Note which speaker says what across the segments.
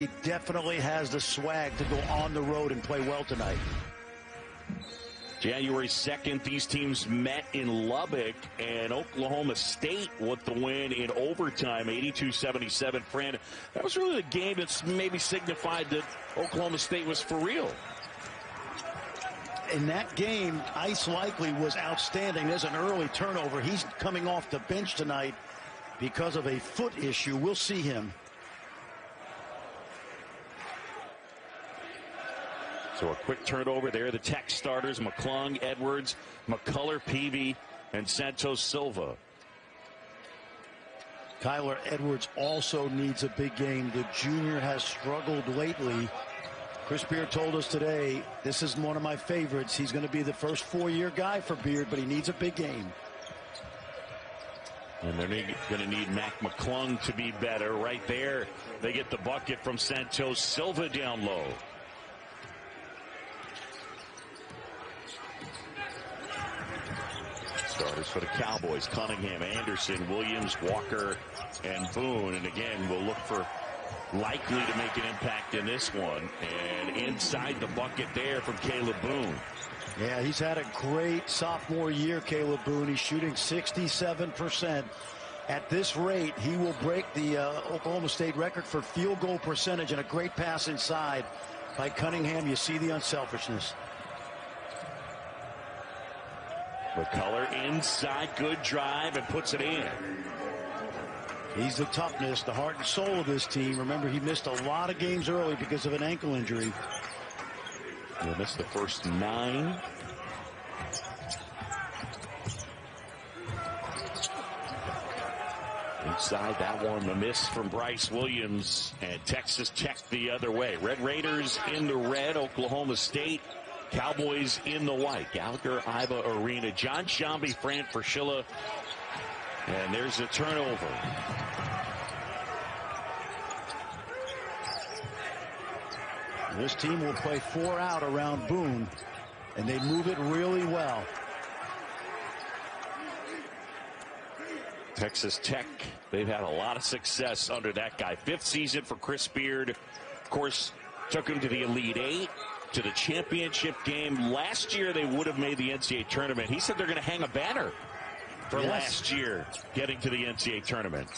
Speaker 1: He definitely has the swag to go on the road and play well tonight.
Speaker 2: January 2nd, these teams met in Lubbock, and Oklahoma State with the win in overtime, 82-77. Fran, that was really the game that's maybe signified that Oklahoma State was for real.
Speaker 1: In that game, Ice Likely was outstanding. There's an early turnover. He's coming off the bench tonight because of a foot issue. We'll see him.
Speaker 2: So a quick turnover there. The Tech starters, McClung, Edwards, McCullough, Peavy, and Santos Silva.
Speaker 1: Kyler Edwards also needs a big game. The junior has struggled lately. Chris Beard told us today, this is one of my favorites. He's going to be the first four-year guy for Beard, but he needs a big game.
Speaker 2: And they're going to need Mac McClung to be better. Right there, they get the bucket from Santos Silva down low. Starters for the Cowboys: Cunningham, Anderson, Williams, Walker, and Boone. And again, we'll look for Likely to make an impact in this one. And inside the bucket there from Caleb Boone.
Speaker 1: Yeah, he's had a great sophomore year, Caleb Boone. He's shooting 67%. At this rate, he will break the Oklahoma State record for field goal percentage, and a great pass inside by Cunningham. You see the unselfishness.
Speaker 2: McCullough inside, good drive, and puts it in.
Speaker 1: He's the toughness, the heart and soul of this team. Remember, he missed a lot of games early because of an ankle injury.
Speaker 2: He missed the first 9. Inside that one, a miss from Bryce Williams, and Texas Tech the other way. Red Raiders in the red, Oklahoma State Cowboys in the white. Gallagher Iba Arena. John Shambi, Fran Fraschilla. And there's a turnover.
Speaker 1: This team will play 4 out around Boone, and they move it really well.
Speaker 2: Texas Tech, they've had a lot of success under that guy. 5th season for Chris Beard. Of course, took him to the Elite 8. To the championship game. Last year they would have made the NCAA tournament. He said they're going to hang a banner for last year getting to the NCAA tournament.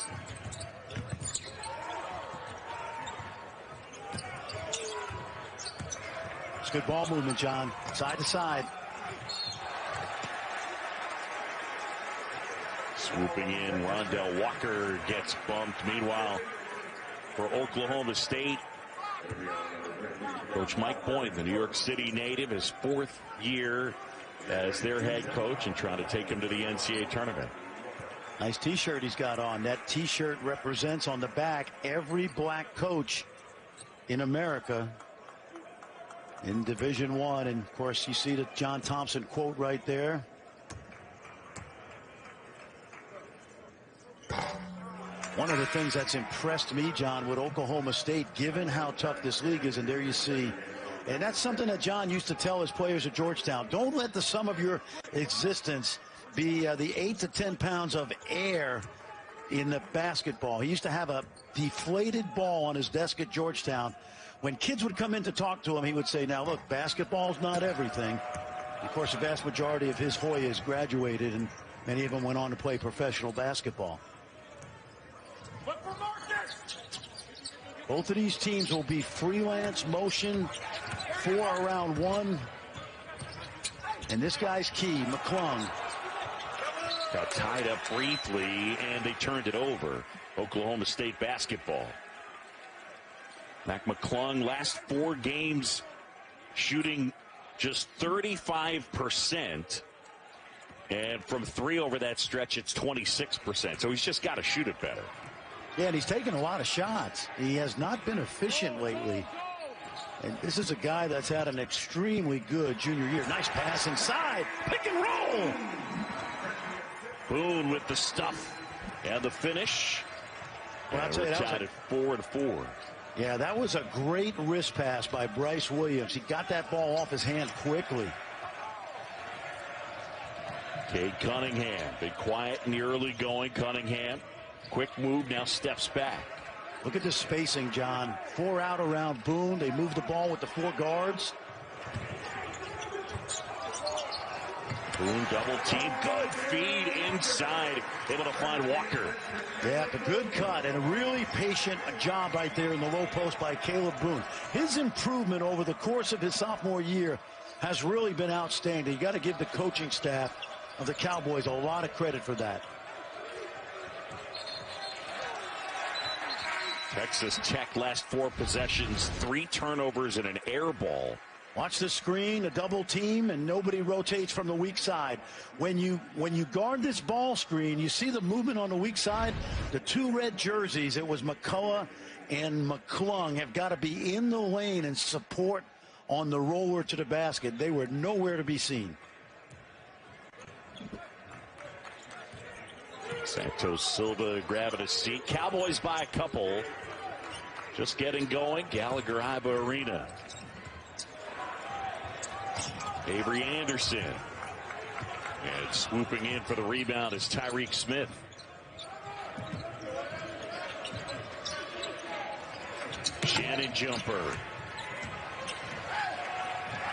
Speaker 1: It's good ball movement, John. Side to side.
Speaker 2: Swooping in, Rondell Walker gets bumped. Meanwhile, for Oklahoma State, Coach Mike Boynton, the New York City native, his 4th year as their head coach and trying to take him to the NCAA tournament.
Speaker 1: Nice T-shirt he's got on. That T-shirt represents on the back every black coach in America in Division I. And, of course, you see the John Thompson quote right there. One of the things that's impressed me, John, with Oklahoma State, given how tough this league is, and there you see, and that's something that John used to tell his players at Georgetown. Don't let the sum of your existence be the 8 to 10 pounds of air in the basketball. He used to have a deflated ball on his desk at Georgetown. When kids would come in to talk to him, he would say, now, look, basketball's not everything. Of course, the vast majority of his Hoyas graduated, and many of them went on to play professional basketball. Both of these teams will be freelance motion, 4 around 1. And this guy's key, McClung.
Speaker 2: Got tied up briefly, and they turned it over. Oklahoma State basketball. Mac McClung, last 4 games, shooting just 35%. And from 3 over that stretch, it's 26%. So he's just got to shoot it better.
Speaker 1: Yeah, and he's taken a lot of shots. He has not been efficient lately. And this is a guy that's had an extremely good junior year. Nice pass inside. Pick and roll.
Speaker 2: Boone with the stuff and the finish.
Speaker 1: Well, I'll tell you,
Speaker 2: tied at 4-4.
Speaker 1: Yeah, that was a great wrist pass by Bryce Williams. He got that ball off his hand quickly.
Speaker 2: Cade Cunningham, been quiet in the early going. Cunningham, quick move, now steps back.
Speaker 1: Look at the spacing, John. 4 out around Boone. They move the ball with the 4 guards.
Speaker 2: Boone double team. Good feed inside. Able to find Walker.
Speaker 1: Yeah, a good cut and a really patient job right there in the low post by Caleb Boone. His improvement over the course of his sophomore year has really been outstanding. You got to give the coaching staff of the Cowboys a lot of credit for that.
Speaker 2: Texas Tech last 4 possessions, 3 turnovers and an air ball.
Speaker 1: Watch the screen, a double team, and nobody rotates from the weak side. When you guard this ball screen, you see the movement on the weak side. The 2 red jerseys, it was McCullough and McClung, have got to be in the lane and support on the roller to the basket. They were nowhere to be seen.
Speaker 2: Santos Silva grabbing a seat. Cowboys by a couple. Just getting going. Gallagher Iba Arena. Avery Anderson. And swooping in for the rebound is Tyreek Smith. Shannon jumper.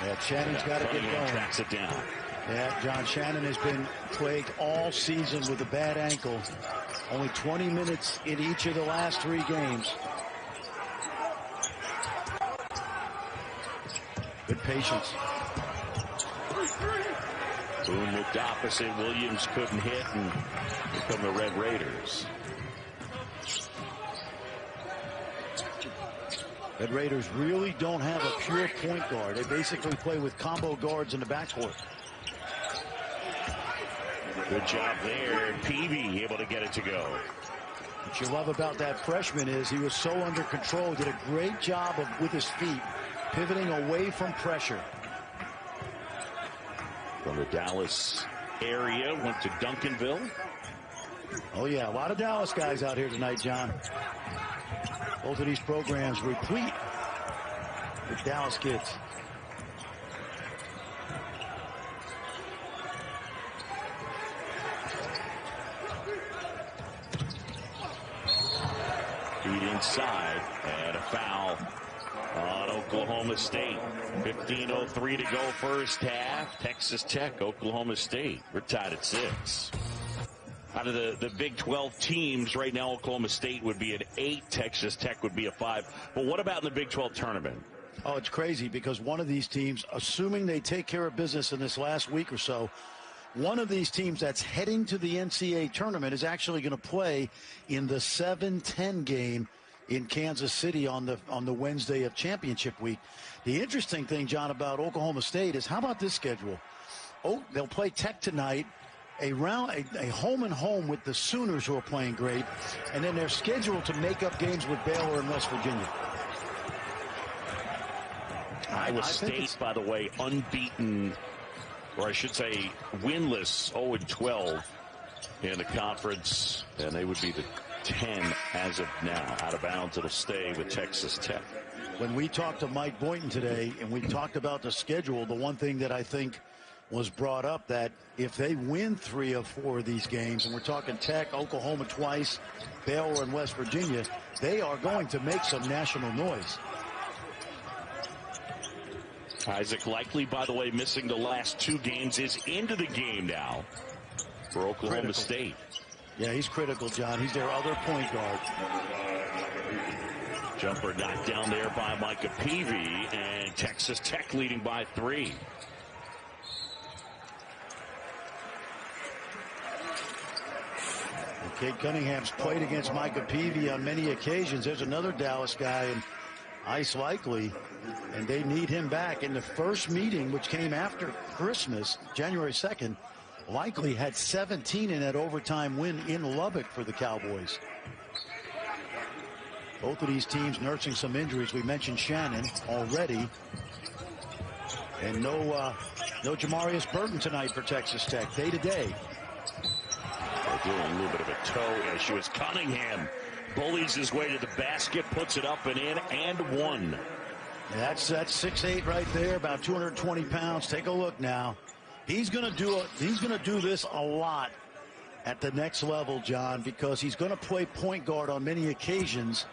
Speaker 1: Yeah, Shannon's got to get going.
Speaker 2: Tracks it down.
Speaker 1: Yeah, John Shannon has been plagued all season with a bad ankle. Only 20 minutes in each of the last 3 games. Good patience.
Speaker 2: Boone looked opposite. Williams couldn't hit, and here come the Red Raiders.
Speaker 1: Red Raiders really don't have a pure point guard. They basically play with combo guards in the backcourt.
Speaker 2: Good job there. Peavy able to get it to go.
Speaker 1: What you love about that freshman is he was so under control. Did a great job with his feet, pivoting away from pressure.
Speaker 2: From the Dallas area, went to Duncanville.
Speaker 1: Oh, yeah, a lot of Dallas guys out here tonight, John. Both of these programs replete with Dallas kids.
Speaker 2: Feed inside, and a foul on Oklahoma State. 15:03 to go first half. Texas Tech, Oklahoma State. We're tied at 6. Out of the Big 12 teams right now, Oklahoma State would be at 8. Texas Tech would be a 5. But what about in the Big 12 tournament?
Speaker 1: Oh, it's crazy because one of these teams, assuming they take care of business in this last week or so, one of these teams that's heading to the NCAA tournament is actually going to play in the 7-10 game in Kansas City on the Wednesday of championship week. The interesting thing, John, about Oklahoma State is how about this schedule? Oh, they'll play Tech tonight, a home and home with the Sooners, who are playing great, and then they're scheduled to make up games with Baylor and West Virginia.
Speaker 2: Iowa State, by the way, unbeaten, or I should say winless, 0-12 in the conference, and they would be the 10 as of now. Out of bounds, it'll stay with Texas Tech.
Speaker 1: When we talked to Mike Boynton today and we talked about the schedule, the one thing that I think was brought up, that if they win 3 of 4 of these games, and we're talking Tech, Oklahoma twice, Baylor and West Virginia, they are going to make some national noise.
Speaker 2: Isaac Likely, by the way, missing the last 2 games, is into the game now for Oklahoma State.
Speaker 1: Yeah, he's critical, John. He's their other point guard.
Speaker 2: Jumper knocked down there by Micah Peavy, and Texas Tech leading by 3.
Speaker 1: Cade Cunningham's played against Micah Peavy on many occasions. There's another Dallas guy, and Ice Likely, and they need him back. In the first meeting, which came after Christmas, January 2nd, Likely had 17 in that overtime win in Lubbock for the Cowboys. Both of these teams nursing some injuries. We mentioned Shannon already. And no Jamarius Burton tonight for Texas Tech. Day to day.
Speaker 2: They're doing a little bit of a toe issue as Cunningham bullies his way to the basket, puts it up and in, and 1.
Speaker 1: That's 6'8" right there, about 220 pounds. Take a look now. He's going to do this a lot at the next level, John, because he's going to play point guard on many occasions,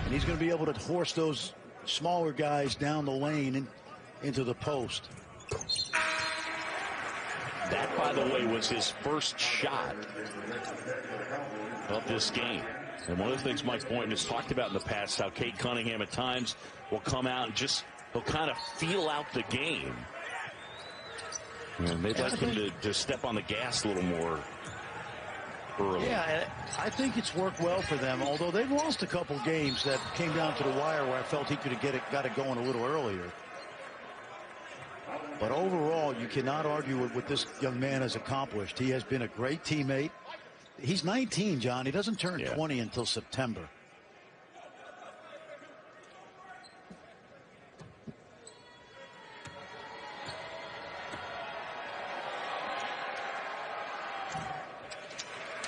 Speaker 1: and he's going to be able to force those smaller guys down the lane and into the post.
Speaker 2: That, by the way, was his first shot of this game. And one of the things Mike Boynton has talked about in the past, how Cade Cunningham at times will come out and he'll kind of feel out the game. And they'd like him to step on the gas a little more early.
Speaker 1: Yeah, I think it's worked well for them, although they've lost a couple games that came down to the wire where I felt he could have got it going a little earlier. But overall, you cannot argue with what this young man has accomplished. He has been a great teammate. He's 19, John. He doesn't turn 20 until September.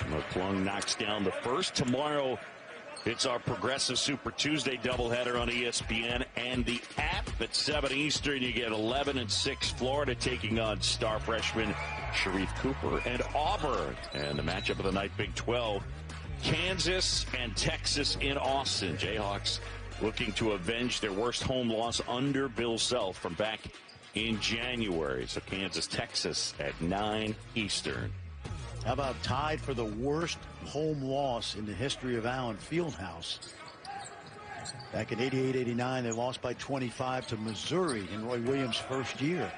Speaker 2: McClung knocks down the first. Tomorrow, it's our Progressive Super Tuesday doubleheader on ESPN and the app at 7 Eastern. You get 11 and 6 Florida taking on star freshman Sharif Cooper and Auburn. And the matchup of the night, Big 12, Kansas and Texas in Austin. Jayhawks looking to avenge their worst home loss under Bill Self from back in January. So Kansas, Texas at 9 Eastern.
Speaker 1: How about tied for the worst home loss in the history of Allen Fieldhouse? Back in 88-89, they lost by 25 to Missouri in Roy Williams' first year.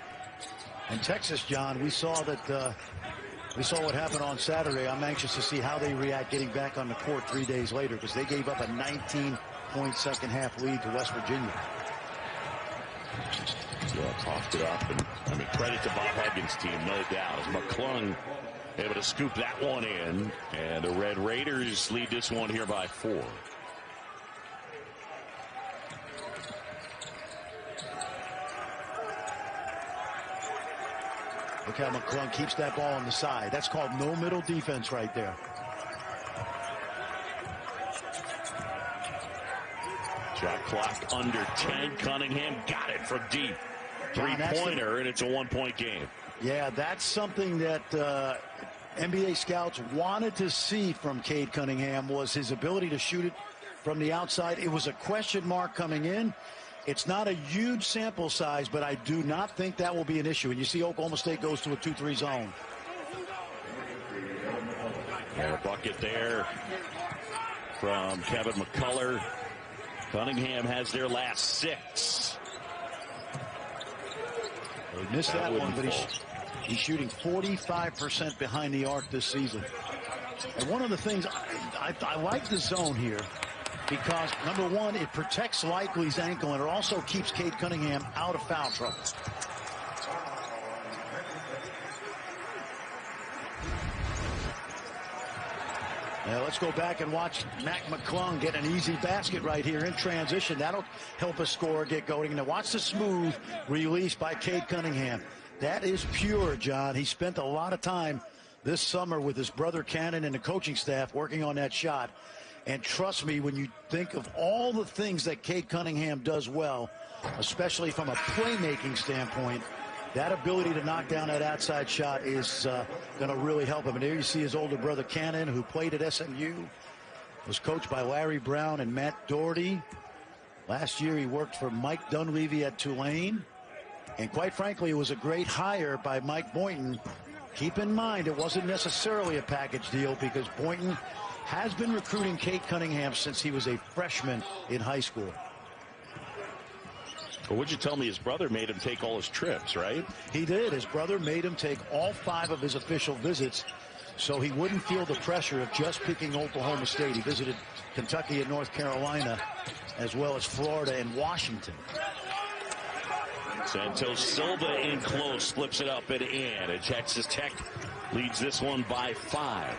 Speaker 1: And Texas, John, we saw what happened on Saturday. I'm anxious to see how they react getting back on the court 3 days later, because they gave up a 19-point second-half lead to West Virginia.
Speaker 2: Yeah, coughed it up, and credit to Bob Huggins' team, no doubt. As McClung able to scoop that one in, and the Red Raiders lead this one here by 4.
Speaker 1: Look how McClung keeps that ball on the side. That's called no middle defense right there.
Speaker 2: Shot clock under 10. Cunningham got it from deep. Three-pointer, and it's a 1-point game.
Speaker 1: Yeah, that's something that NBA scouts wanted to see from Cade Cunningham, was his ability to shoot it from the outside. It was a question mark coming in. It's not a huge sample size, but I do not think that will be an issue. And you see Oklahoma State goes to a 2-3 zone.
Speaker 2: And a bucket there from Kevin McCullough. Cunningham has their last 6.
Speaker 1: He missed that one, but he's shooting 45% behind the arc this season. And one of the things, I like the zone here because, number one, it protects Likely's ankle, and it also keeps Cade Cunningham out of foul trouble. Now let's go back and watch Mac McClung get an easy basket right here in transition. That'll help us score, get going. Now watch the smooth release by Cade Cunningham. That is pure, John. He spent a lot of time this summer with his brother Cannon and the coaching staff working on that shot. And trust me, when you think of all the things that Cade Cunningham does well, especially from a playmaking standpoint, that ability to knock down that outside shot is going to really help him. And there you see his older brother Cannon, who played at SMU, was coached by Larry Brown and Matt Doherty. Last year he worked for Mike Dunleavy at Tulane. And quite frankly, it was a great hire by Mike Boynton. Keep in mind, it wasn't necessarily a package deal because Boynton has been recruiting Cade Cunningham since he was a freshman in high school.
Speaker 2: Well, would you tell me his brother made him take all his trips, right?
Speaker 1: He did. His brother made him take all 5 of his official visits so he wouldn't feel the pressure of just picking Oklahoma State. He visited Kentucky and North Carolina, as well as Florida and Washington.
Speaker 2: Santos Silva in close, flips it up and in. And Texas Tech leads this one by 5.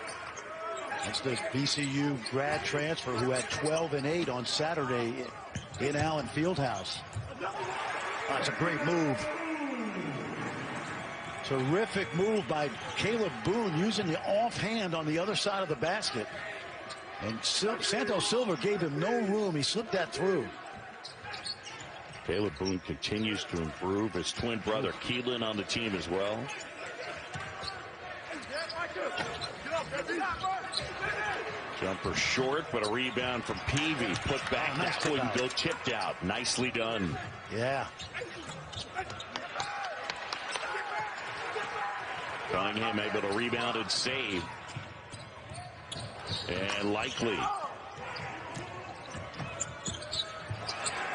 Speaker 1: That's the VCU grad transfer who had 12 and 8 on Saturday in Allen Fieldhouse. That's a great move. Terrific move by Caleb Boone, using the offhand on the other side of the basket. And Santos Silva gave him no room. He slipped that through.
Speaker 2: Caleb Boone continues to improve. His twin brother Keelan on the team as well. Jumper short, but a rebound from Peavy. Put back, that wouldn't go, tipped out. Nicely done.
Speaker 1: Yeah.
Speaker 2: Cunningham able to rebound and save. And Likely.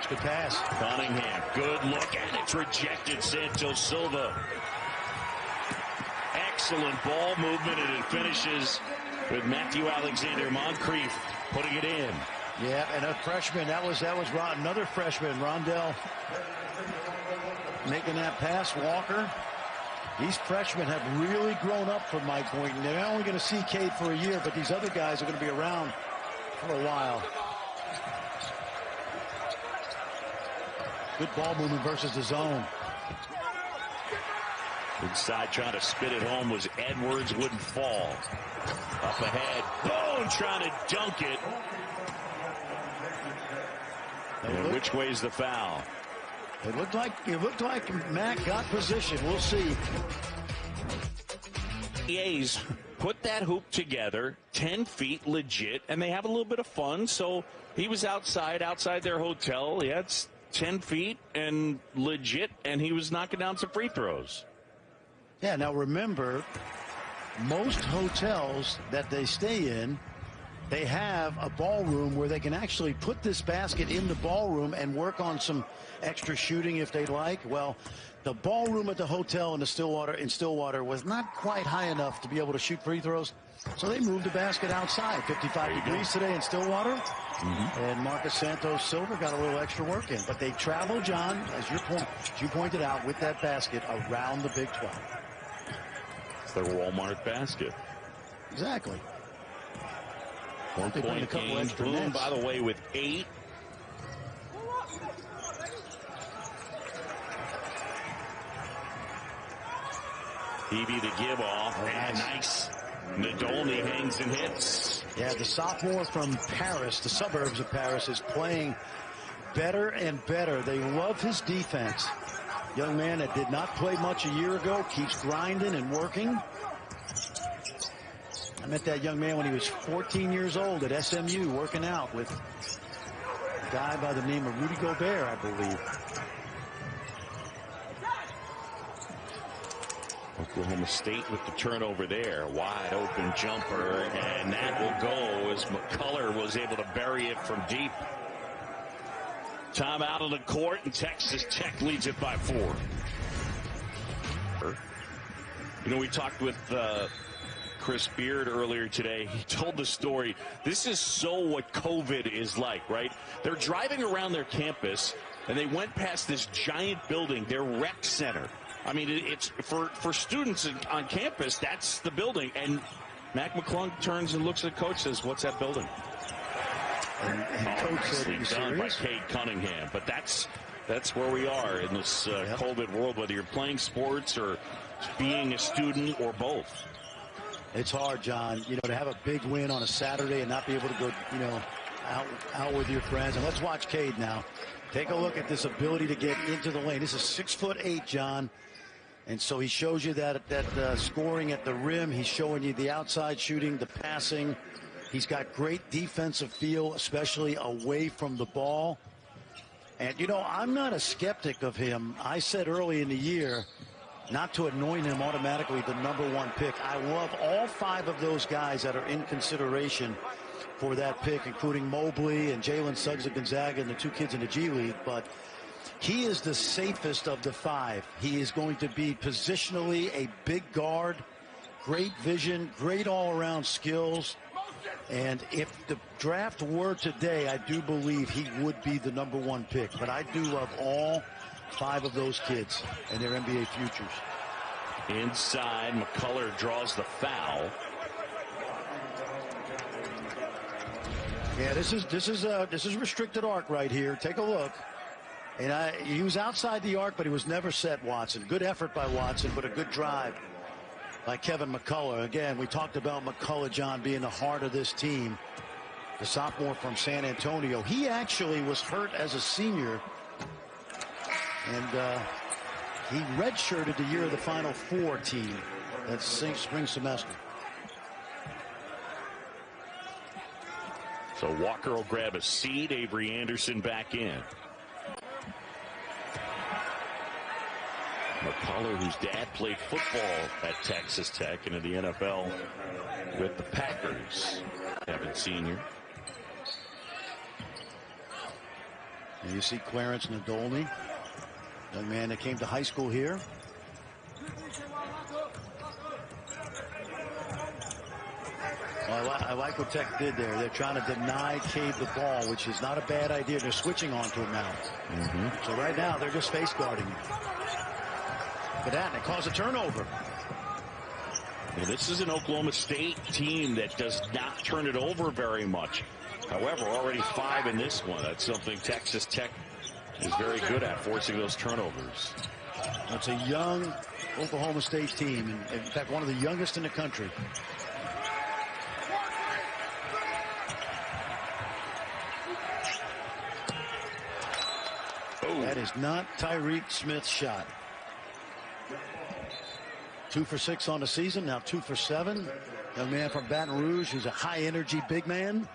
Speaker 1: Good pass.
Speaker 2: Cunningham, good look, and it's rejected. Santos Silva. Excellent ball movement, and it finishes with Matthew Alexander Moncrief putting it in.
Speaker 1: Yeah, and a freshman. That was another freshman, Rondell, making that pass. Walker. These freshmen have really grown up from my point. And they're only going to see Cade for a year, but these other guys are going to be around for a while. Good ball movement versus the zone.
Speaker 2: Inside trying to spit it home was Edwards, wouldn't fall. Up ahead, boom, trying to dunk it. And which way's the foul?
Speaker 1: It looked like Mac got position. We'll see.
Speaker 2: A's put that hoop together, 10 feet legit, and they have a little bit of fun. So he was outside their hotel. He had 10 feet and legit, and he was knocking down some free throws.
Speaker 1: Yeah, now remember, most hotels that they stay in, they have a ballroom where they can actually put this basket in the ballroom and work on some extra shooting if they'd like. Well, the ballroom at the hotel in Stillwater was not quite high enough to be able to shoot free throws, so they moved the basket outside. 55 degrees today in Stillwater, and Marcus Santos Silva got a little extra work in. But they travel, John, as you pointed out, with that basket around the Big 12.
Speaker 2: It's their Walmart basket.
Speaker 1: Exactly.
Speaker 2: 1 point game. Boom, by the way, with 8. Peavy to give off. And nice. Nadolny hangs and hits.
Speaker 1: Yeah, the sophomore from Paris, the suburbs of Paris, is playing better and better. They love his defense. Young man that did not play much a year ago, keeps grinding and working. I met that young man when he was 14 years old at SMU, working out with a guy by the name of Rudy Gobert, I believe.
Speaker 2: Oklahoma State with the turnover there. Wide open jumper, and that will go as McCullough was able to bury it from deep. Time out of the court, and Texas Tech leads it by 4. You know, we talked with Chris Beard earlier today. He told the story. This is so what COVID is like, right? They're driving around their campus, and they went past this giant building, their rec center. I mean, it's for students on campus, that's the building. And Mac McClung turns and looks at coach, says, "What's that building?"
Speaker 1: And coach said,
Speaker 2: done by Cade Cunningham. But that's where we are in this COVID world, whether you're playing sports or being a student or both.
Speaker 1: It's hard, John, to have a big win on a Saturday and not be able to go, out with your friends. And let's watch Cade now. Take a look at this ability to get into the lane. This is 6'8", John. And so he shows you that scoring at the rim. He's showing you the outside shooting, the passing. He's got great defensive feel, especially away from the ball. And, I'm not a skeptic of him. I said early in the year not to anoint him automatically the #1 pick. I love all 5 of those guys that are in consideration for that pick, including Mobley and Jalen Suggs of Gonzaga and the 2 kids in the G League. But he is the safest of the 5. He is going to be positionally a big guard, great vision, great all-around skills. And if the draft were today, I do believe he would be the #1 pick. But I do love all 5 of those kids and their NBA futures.
Speaker 2: Inside, McCullough draws the foul.
Speaker 1: Yeah, this is restricted arc right here. Take a look. And he was outside the arc, but he was never set, Watson. Good effort by Watson, but a good drive by Kevin McCullough. Again, we talked about McCullough, John, being the heart of this team. The sophomore from San Antonio. He actually was hurt as a senior. And he redshirted the year of the Final Four team that spring semester.
Speaker 2: So Walker will grab a seat. Avery Anderson back in. McCullough, whose dad played football at Texas Tech and in the NFL with the Packers. Evan Sr.
Speaker 1: And you see Clarence Nadolny, young man that came to high school here. Well, I like what Tech did there. They're trying to deny Cade the ball, which is not a bad idea. They're switching onto him now. So right now, they're just face guarding him. Look at that, and it caused a turnover.
Speaker 2: Well, this is an Oklahoma State team that does not turn it over very much. However, already 5 in this one. That's something Texas Tech is very good at, forcing those turnovers.
Speaker 1: It's a young Oklahoma State team, in fact, one of the youngest in the country. That is not Tyreek Smith's shot. 2 for 6 on the season, now 2 for 7. Young man from Baton Rouge, who's a high-energy big man.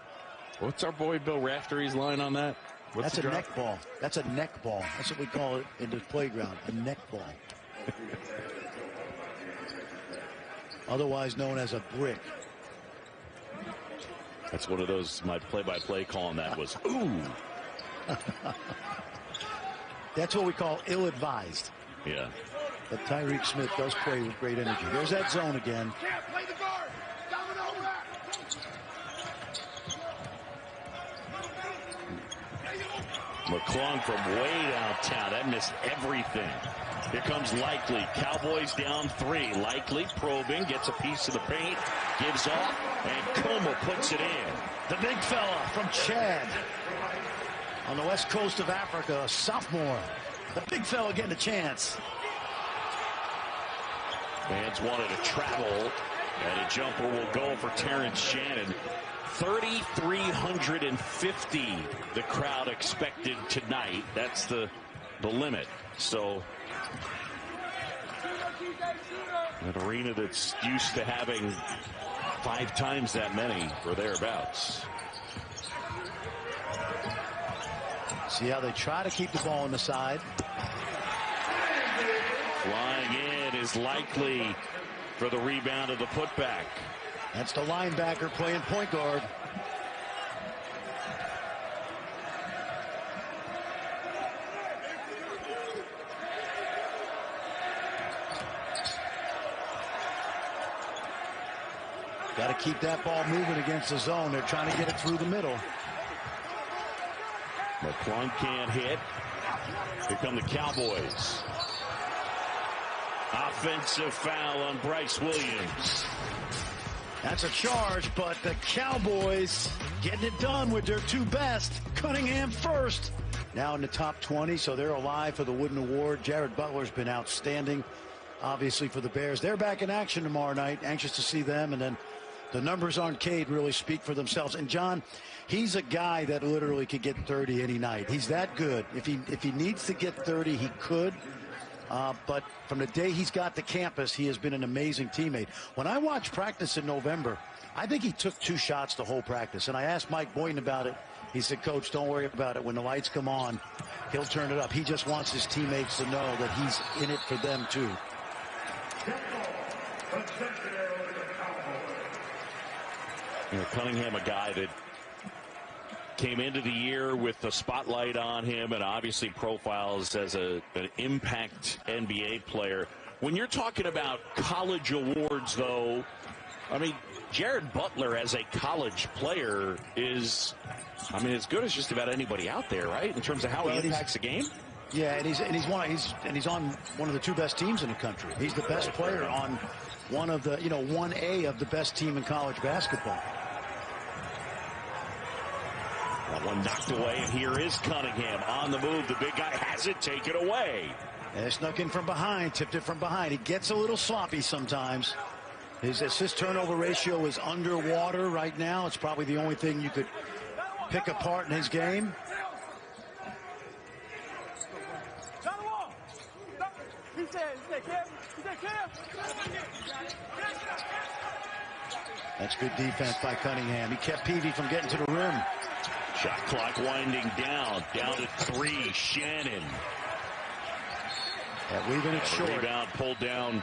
Speaker 2: What's our boy Bill Raftery's line on that?
Speaker 1: That's a neck ball. That's a neck ball. That's what we call it in the playground, a neck ball. Otherwise known as a brick.
Speaker 2: That's one of those, my play-by-play call on that was, ooh.
Speaker 1: That's what we call ill-advised.
Speaker 2: Yeah.
Speaker 1: But Tyreek Smith does play with great energy. There's that zone again.
Speaker 2: McClung from way downtown. That missed everything. Here comes Likely. Cowboys down 3. Likely probing, gets a piece of the paint, gives off, and Como puts it in.
Speaker 1: The big fella from Chad on the west coast of Africa, a sophomore. The big fella getting a chance.
Speaker 2: Fans wanted to travel, and a jumper will go for Terrence Shannon. 3,350 the crowd expected tonight. That's the limit. So an arena that's used to having 5 times that many or thereabouts.
Speaker 1: See how they try to keep the ball on the side.
Speaker 2: Flying in is Likely for the rebound of the putback.
Speaker 1: That's the linebacker playing point guard. Got to keep that ball moving against the zone. They're trying to get it through the middle.
Speaker 2: McClung can't hit. Here come the Cowboys. Offensive foul on Bryce Williams.
Speaker 1: That's a charge, but the Cowboys getting it done with their 2 best. Cunningham first. Now in the top 20, so they're alive for the Wooden Award. Jared Butler's been outstanding, obviously, for the Bears. They're back in action tomorrow night. Anxious to see them. And then the numbers on Cade really speak for themselves. And John, he's a guy that literally could get 30 any night. He's that good. If he needs to get 30, he could. But from the day he's got to campus, he has been an amazing teammate. When I watched practice in November, I think he took 2 shots the whole practice. And I asked Mike Boynton about it. He said, Coach, don't worry about it. When the lights come on, he'll turn it up. He just wants his teammates to know that he's in it for them, too.
Speaker 2: You know, Cunningham, a guy that came into the year with the spotlight on him and obviously profiles as an impact NBA player. When you're talking about college awards, though, I mean, Jared Butler as a college player is, I mean, as good as just about anybody out there, right? In terms of how he impacts the game.
Speaker 1: Yeah, and he's on one of the 2 best teams in the country. He's the best player on one of the, 1A of the best team in college basketball.
Speaker 2: That one knocked away, and here is Cunningham on the move. The big guy has it taken away.
Speaker 1: And it snuck in from behind, tipped it from behind. He gets a little sloppy sometimes. His assist-turnover ratio is underwater right now. It's probably the only thing you could pick apart in his game. That's good defense by Cunningham. He kept Peavy from getting to the rim.
Speaker 2: Shot clock winding down to 3. Shannon.
Speaker 1: Leaving it short.
Speaker 2: Rebound pulled down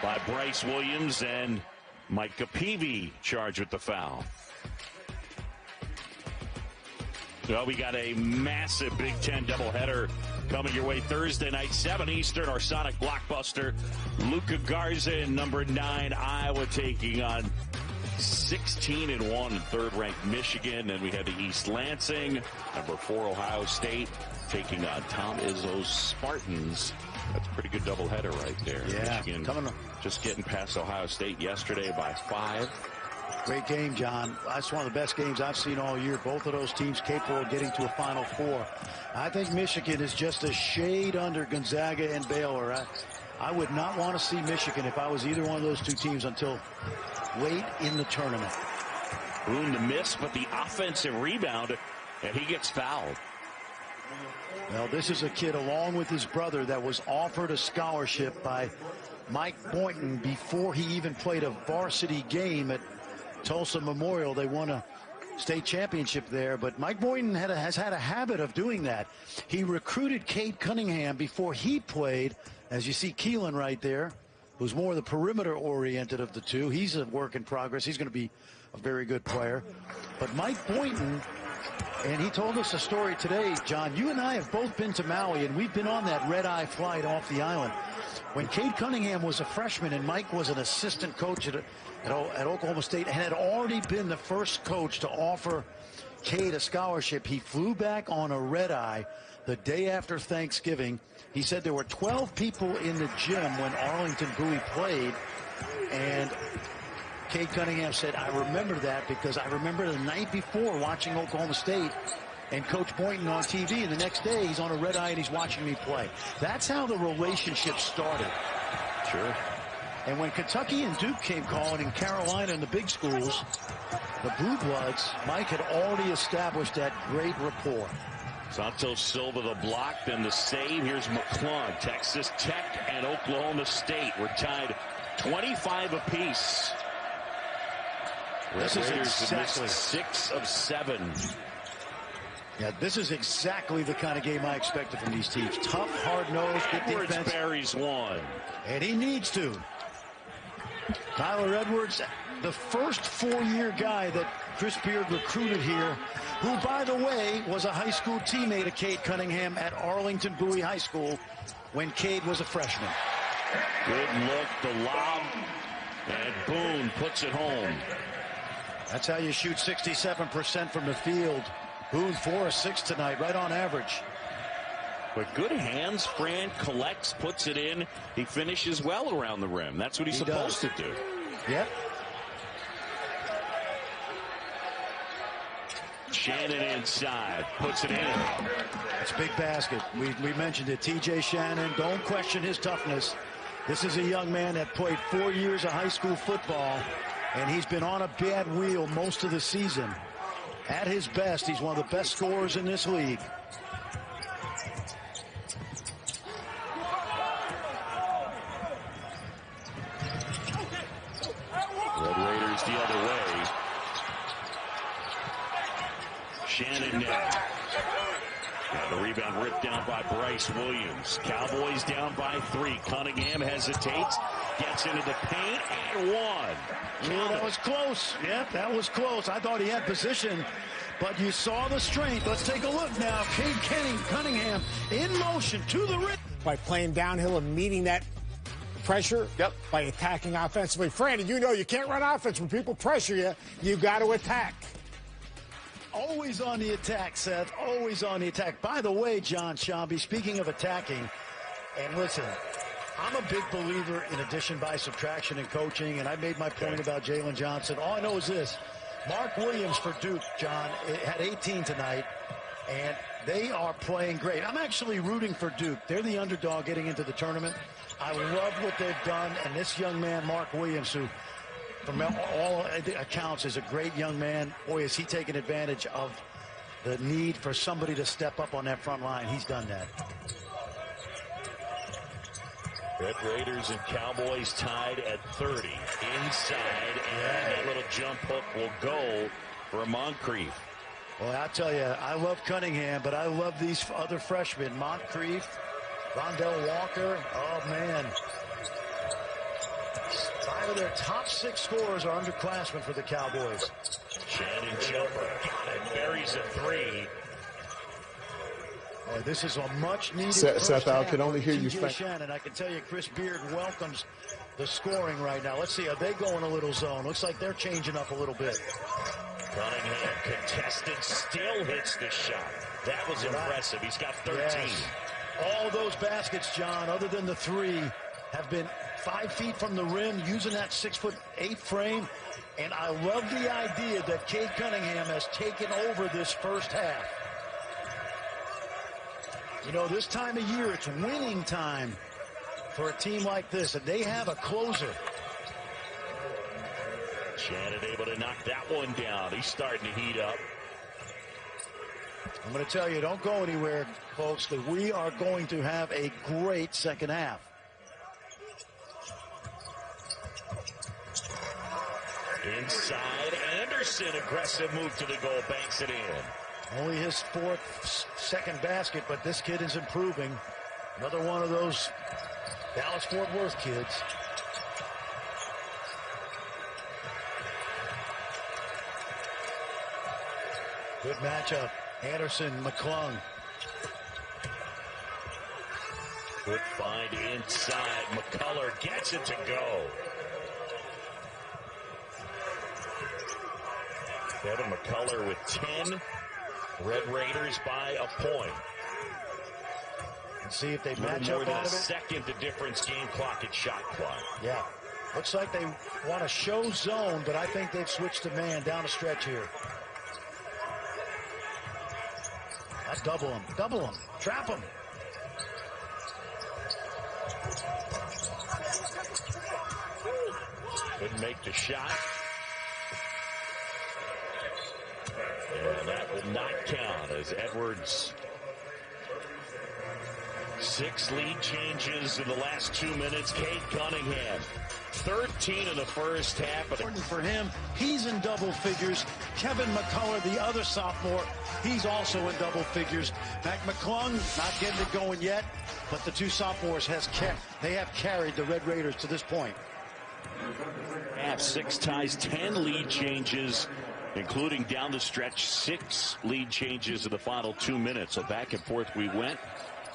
Speaker 2: by Bryce Williams, and Micah Peavy charged with the foul. Well, we got a massive Big Ten doubleheader coming your way Thursday night, 7 Eastern, our Sonic blockbuster. Luka Garza in number 9, Iowa taking on 16-1 and third-ranked Michigan. And we had the East Lansing, number 4 Ohio State, taking on Tom Izzo's Spartans. That's a pretty good doubleheader right there.
Speaker 1: Yeah,
Speaker 2: Michigan just getting past Ohio State yesterday by 5.
Speaker 1: Great game, John. That's one of the best games I've seen all year. Both of those teams capable of getting to a Final Four. I think Michigan is just a shade under Gonzaga and Baylor. I would not want to see Michigan if I was either one of those two teams until late in the tournament.
Speaker 2: Boone to miss, but the offensive rebound, and he gets fouled.
Speaker 1: Well, this is a kid, along with his brother, that was offered a scholarship by Mike Boynton before he even played a varsity game at Tulsa Memorial. They won a state championship there, but Mike Boynton has had a habit of doing that. He recruited Cade Cunningham before he played, as you see Keelan right there, who's more the perimeter-oriented of the two. He's a work in progress. He's going to be a very good player. But Mike Boynton, and he told us a story today, John. You and I have both been to Maui, and we've been on that red-eye flight off the island. When Cade Cunningham was a freshman and Mike was an assistant coach at Oklahoma State and had already been the first coach to offer Cade a scholarship, he flew back on a red-eye the day after Thanksgiving. He said there were 12 people in the gym when Arlington Bowie played, and Cade Cunningham said, I remember that because I remember the night before watching Oklahoma State and Coach Boynton on TV, and the next day he's on a red eye and he's watching me play. That's how the relationship started.
Speaker 2: Sure.
Speaker 1: And when Kentucky and Duke came calling in Carolina and the big schools, the Blue Bloods, Mike had already established that great rapport.
Speaker 2: Santos Silva the block, then the save. Here's McClung. Texas Tech and Oklahoma State were tied 25 apiece.
Speaker 1: This is exactly
Speaker 2: 6 of 7.
Speaker 1: Yeah, this is exactly the kind of game I expected from these teams. Tough, hard-nosed, good defense.
Speaker 2: Edwards buries one.
Speaker 1: And he needs to. Tyler Edwards, the first 4-year guy that Chris Beard recruited here, who, by the way, was a high school teammate of Cade Cunningham at Arlington Bowie High School when Cade was a freshman.
Speaker 2: Good look, the lob, and Boone puts it home.
Speaker 1: That's how you shoot 67% from the field. Boone 4 of 6 tonight, right on average.
Speaker 2: But good hands. Fran collects, puts it in. He finishes well around the rim. That's what he's supposed to do.
Speaker 1: Yep.
Speaker 2: Shannon inside, puts it in.
Speaker 1: It's a big basket. We mentioned it. TJ Shannon, don't question his toughness. This is a young man that played 4 years of high school football, and he's been on a bad wheel most of the season. At his best, he's one of the best scorers in this league.
Speaker 2: Red Raiders the other way. Shannon now. And the rebound ripped down by Bryce Williams. Cowboys down by 3. Cunningham hesitates, gets into the paint, and one.
Speaker 1: Yeah, that was close. Yep, that was close. I thought he had position, but you saw the strength. Let's take a look now. Cade Cunningham in motion to the rim.
Speaker 3: By playing downhill and meeting that pressure, by attacking offensively. Fran, you know you can't run offense when people pressure you. You got to attack.
Speaker 1: Always on the attack, Seth. Always on the attack. By the way, John Shambi, speaking of attacking, and listen, I'm a big believer in addition by subtraction in coaching, and I made my point about Jalen Johnson. All I know is this. Mark Williams for Duke, John, had 18 tonight, and they are playing great. I'm actually rooting for Duke. They're the underdog getting into the tournament. I love what they've done, and this young man, Mark Williams, who from all accounts is a great young man. Boy, is he taking advantage of the need for somebody to step up on that front line. He's done that.
Speaker 2: Red Raiders and Cowboys tied at 30. Inside, and that little jump hook will go for Moncrief.
Speaker 1: Well, I'll tell you, I love Cunningham, but I love these other freshmen. Moncrief, Rondell Walker. Oh, man. 5 of their top 6 scorers are underclassmen for the Cowboys.
Speaker 2: Shannon jumper. Got it. Buries a 3.
Speaker 1: Boy, this is a much-needed
Speaker 4: Seth, I can only hear you.
Speaker 1: Shannon, I can tell you Chris Beard welcomes the scoring right now. Let's see, are they going a little zone? Looks like they're changing up a little bit.
Speaker 2: Cunningham contested, still hits the shot. That was impressive. He's got 13.
Speaker 1: Yes. All those baskets, John, other than the 3, have been 5 feet from the rim, using that 6'8" frame. And I love the idea that Cade Cunningham has taken over this first half. You know, this time of year, it's winning time for a team like this, and they have a closer.
Speaker 2: Shannon able to knock that one down. He's starting to heat up.
Speaker 1: I'm going to tell you, don't go anywhere, folks, because we are going to have a great second half.
Speaker 2: Inside, Anderson, aggressive move to the goal, banks it in.
Speaker 1: Only his second basket, but this kid is improving. Another one of those Dallas-Fort Worth kids. Good matchup. Anderson, McClung.
Speaker 2: Good find inside. McCullough gets it to go. Devin McCullough with 10. Red Raiders by a point.
Speaker 1: And see if they match
Speaker 2: more
Speaker 1: up
Speaker 2: than
Speaker 1: out
Speaker 2: a
Speaker 1: of it.
Speaker 2: Second the difference, game clock and shot clock.
Speaker 1: Yeah. Looks like they want to show zone, but I think they've switched to man down the stretch here. That's double him. Double him. Trap him.
Speaker 2: Couldn't make the shot. And that will not count as Edwards. 6 lead changes in the last 2 minutes. Cade Cunningham, 13 in the first half. But
Speaker 1: for him, he's in double figures. Kevin McCullough, the other sophomore, he's also in double figures. Mac McClung not getting it going yet, but the 2 sophomores have carried the Red Raiders to this point.
Speaker 2: Half 6 ties, 10 lead changes, including down the stretch 6 lead changes in the final 2 minutes. So back and forth we went.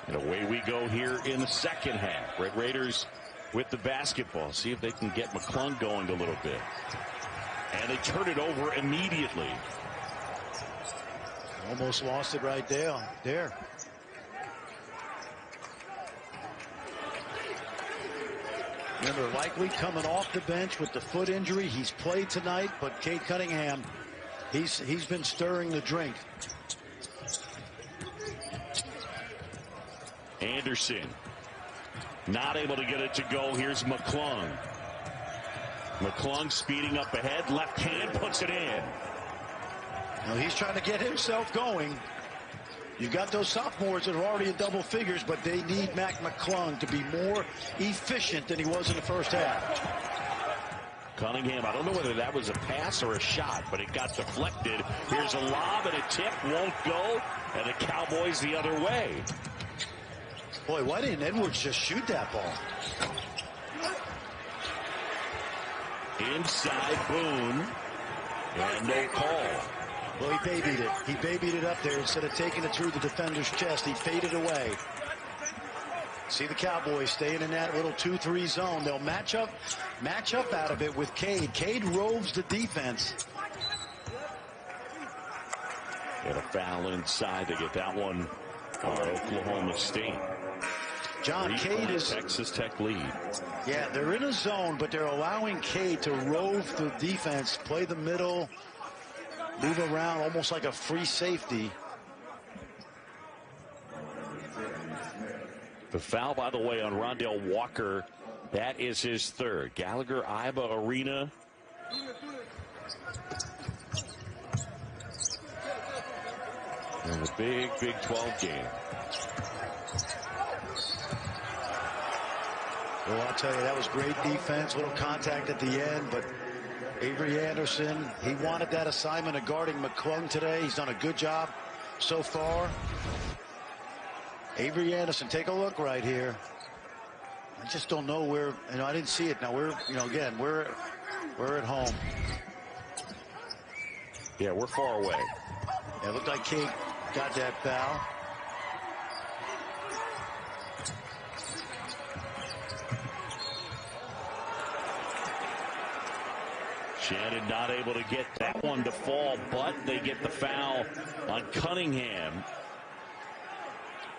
Speaker 2: And away we go here in the second half. Red Raiders with the basketball. See if they can get McClung going a little bit. And they turn it over immediately.
Speaker 1: Almost lost it right there. Remember, likely coming off the bench with the foot injury. He's played tonight, but Cade Cunningham, he's been stirring the drink.
Speaker 2: Anderson not able to get it to go. Here's McClung. McClung speeding up ahead. Left hand puts it in.
Speaker 1: Now he's trying to get himself going. You've got those sophomores that are already in double figures, but they need Mac McClung to be more efficient than he was in the first half.
Speaker 2: Cunningham, I don't know whether that was a pass or a shot, but it got deflected. Here's a lob and a tip, won't go, and the Cowboys the other way.
Speaker 1: Boy, why didn't Edwards just shoot that ball?
Speaker 2: Inside Boone, and no call.
Speaker 1: Well, he babied it. He babied it up there. Instead of taking it through the defender's chest, he faded away. See the Cowboys staying in that little 2-3 zone. They'll match up out of it with Cade. Cade roves the defense.
Speaker 2: And a foul inside to get that one on Oklahoma State.
Speaker 1: John, Cade is
Speaker 2: Texas Tech lead.
Speaker 1: Yeah, they're in a zone, but they're allowing Cade to rove the defense, play the middle, move around almost like a free safety.
Speaker 2: The foul, by the way, on Rondell Walker, that is his third. Gallagher Iba Arena. In the Big 12 game.
Speaker 1: Well, I'll tell you, that was great defense, little contact at the end, but Avery Anderson, he wanted that assignment of guarding McClung today. He's done a good job so far. Avery Anderson, take a look right here. I just don't know where, I didn't see it. Now again, we're at home.
Speaker 2: Yeah, we're far away.
Speaker 1: Yeah, it looked like Cade got that foul.
Speaker 2: Shannon not able to get that one to fall, but they get the foul on Cunningham.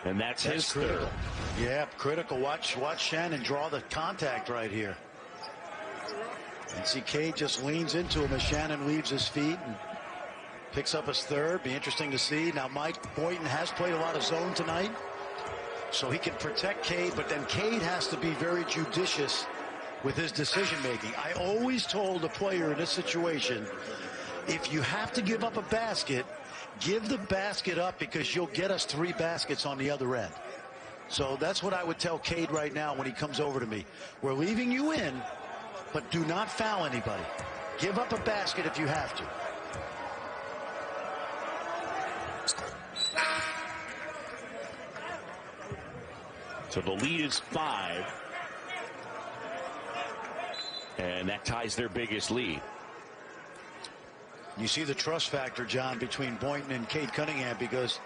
Speaker 2: And that's his
Speaker 1: critical.
Speaker 2: third.
Speaker 1: Yeah, critical. Watch Shannon draw the contact right here. And see Cade just leans into him as Shannon leaves his feet and picks up his third. Be interesting to see. Now Mike Boynton has played a lot of zone tonight, so he can protect Cade, but then Cade has to be very judicious with his decision making. I always told the player in this situation, if you have to give up a basket, give the basket up, because you'll get us 3 baskets on the other end. So that's what I would tell Cade right now when he comes over to me. We're leaving you in, but do not foul anybody. Give up a basket if you have to.
Speaker 2: So the lead is 5. And that ties their biggest lead.
Speaker 1: You see the trust factor, John, between Boynton and Cade Cunningham, because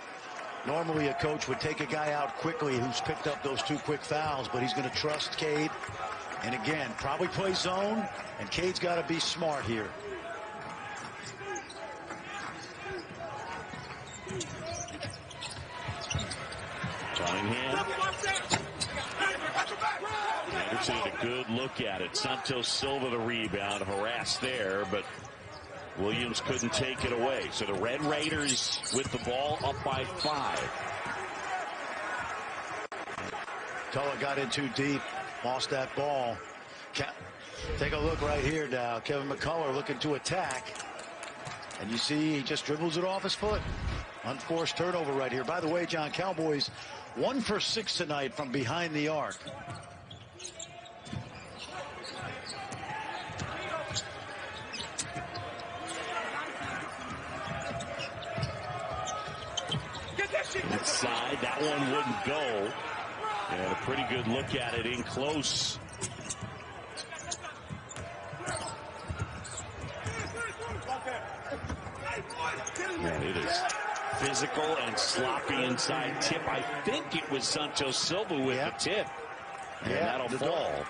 Speaker 1: normally a coach would take a guy out quickly who's picked up those 2 quick fouls, but he's going to trust Cade. And again, probably play zone, and Cade's got to be smart here.
Speaker 2: Cunningham. Anderson had a good look at it. Santos Silva the rebound, harassed there, but Williams couldn't take it away. So the Red Raiders with the ball up by 5.
Speaker 1: Tulloch got in too deep, lost that ball. Take a look right here now. Kevin McCullough looking to attack. And you see he just dribbles it off his foot. Unforced turnover right here. By the way, John, Cowboys 1 for 6 tonight from behind the arc.
Speaker 2: Inside, that one wouldn't go. And a pretty good look at it in close. Man, it is physical and sloppy inside tip. I think it was Santos Silva with the tip. And that'll fall.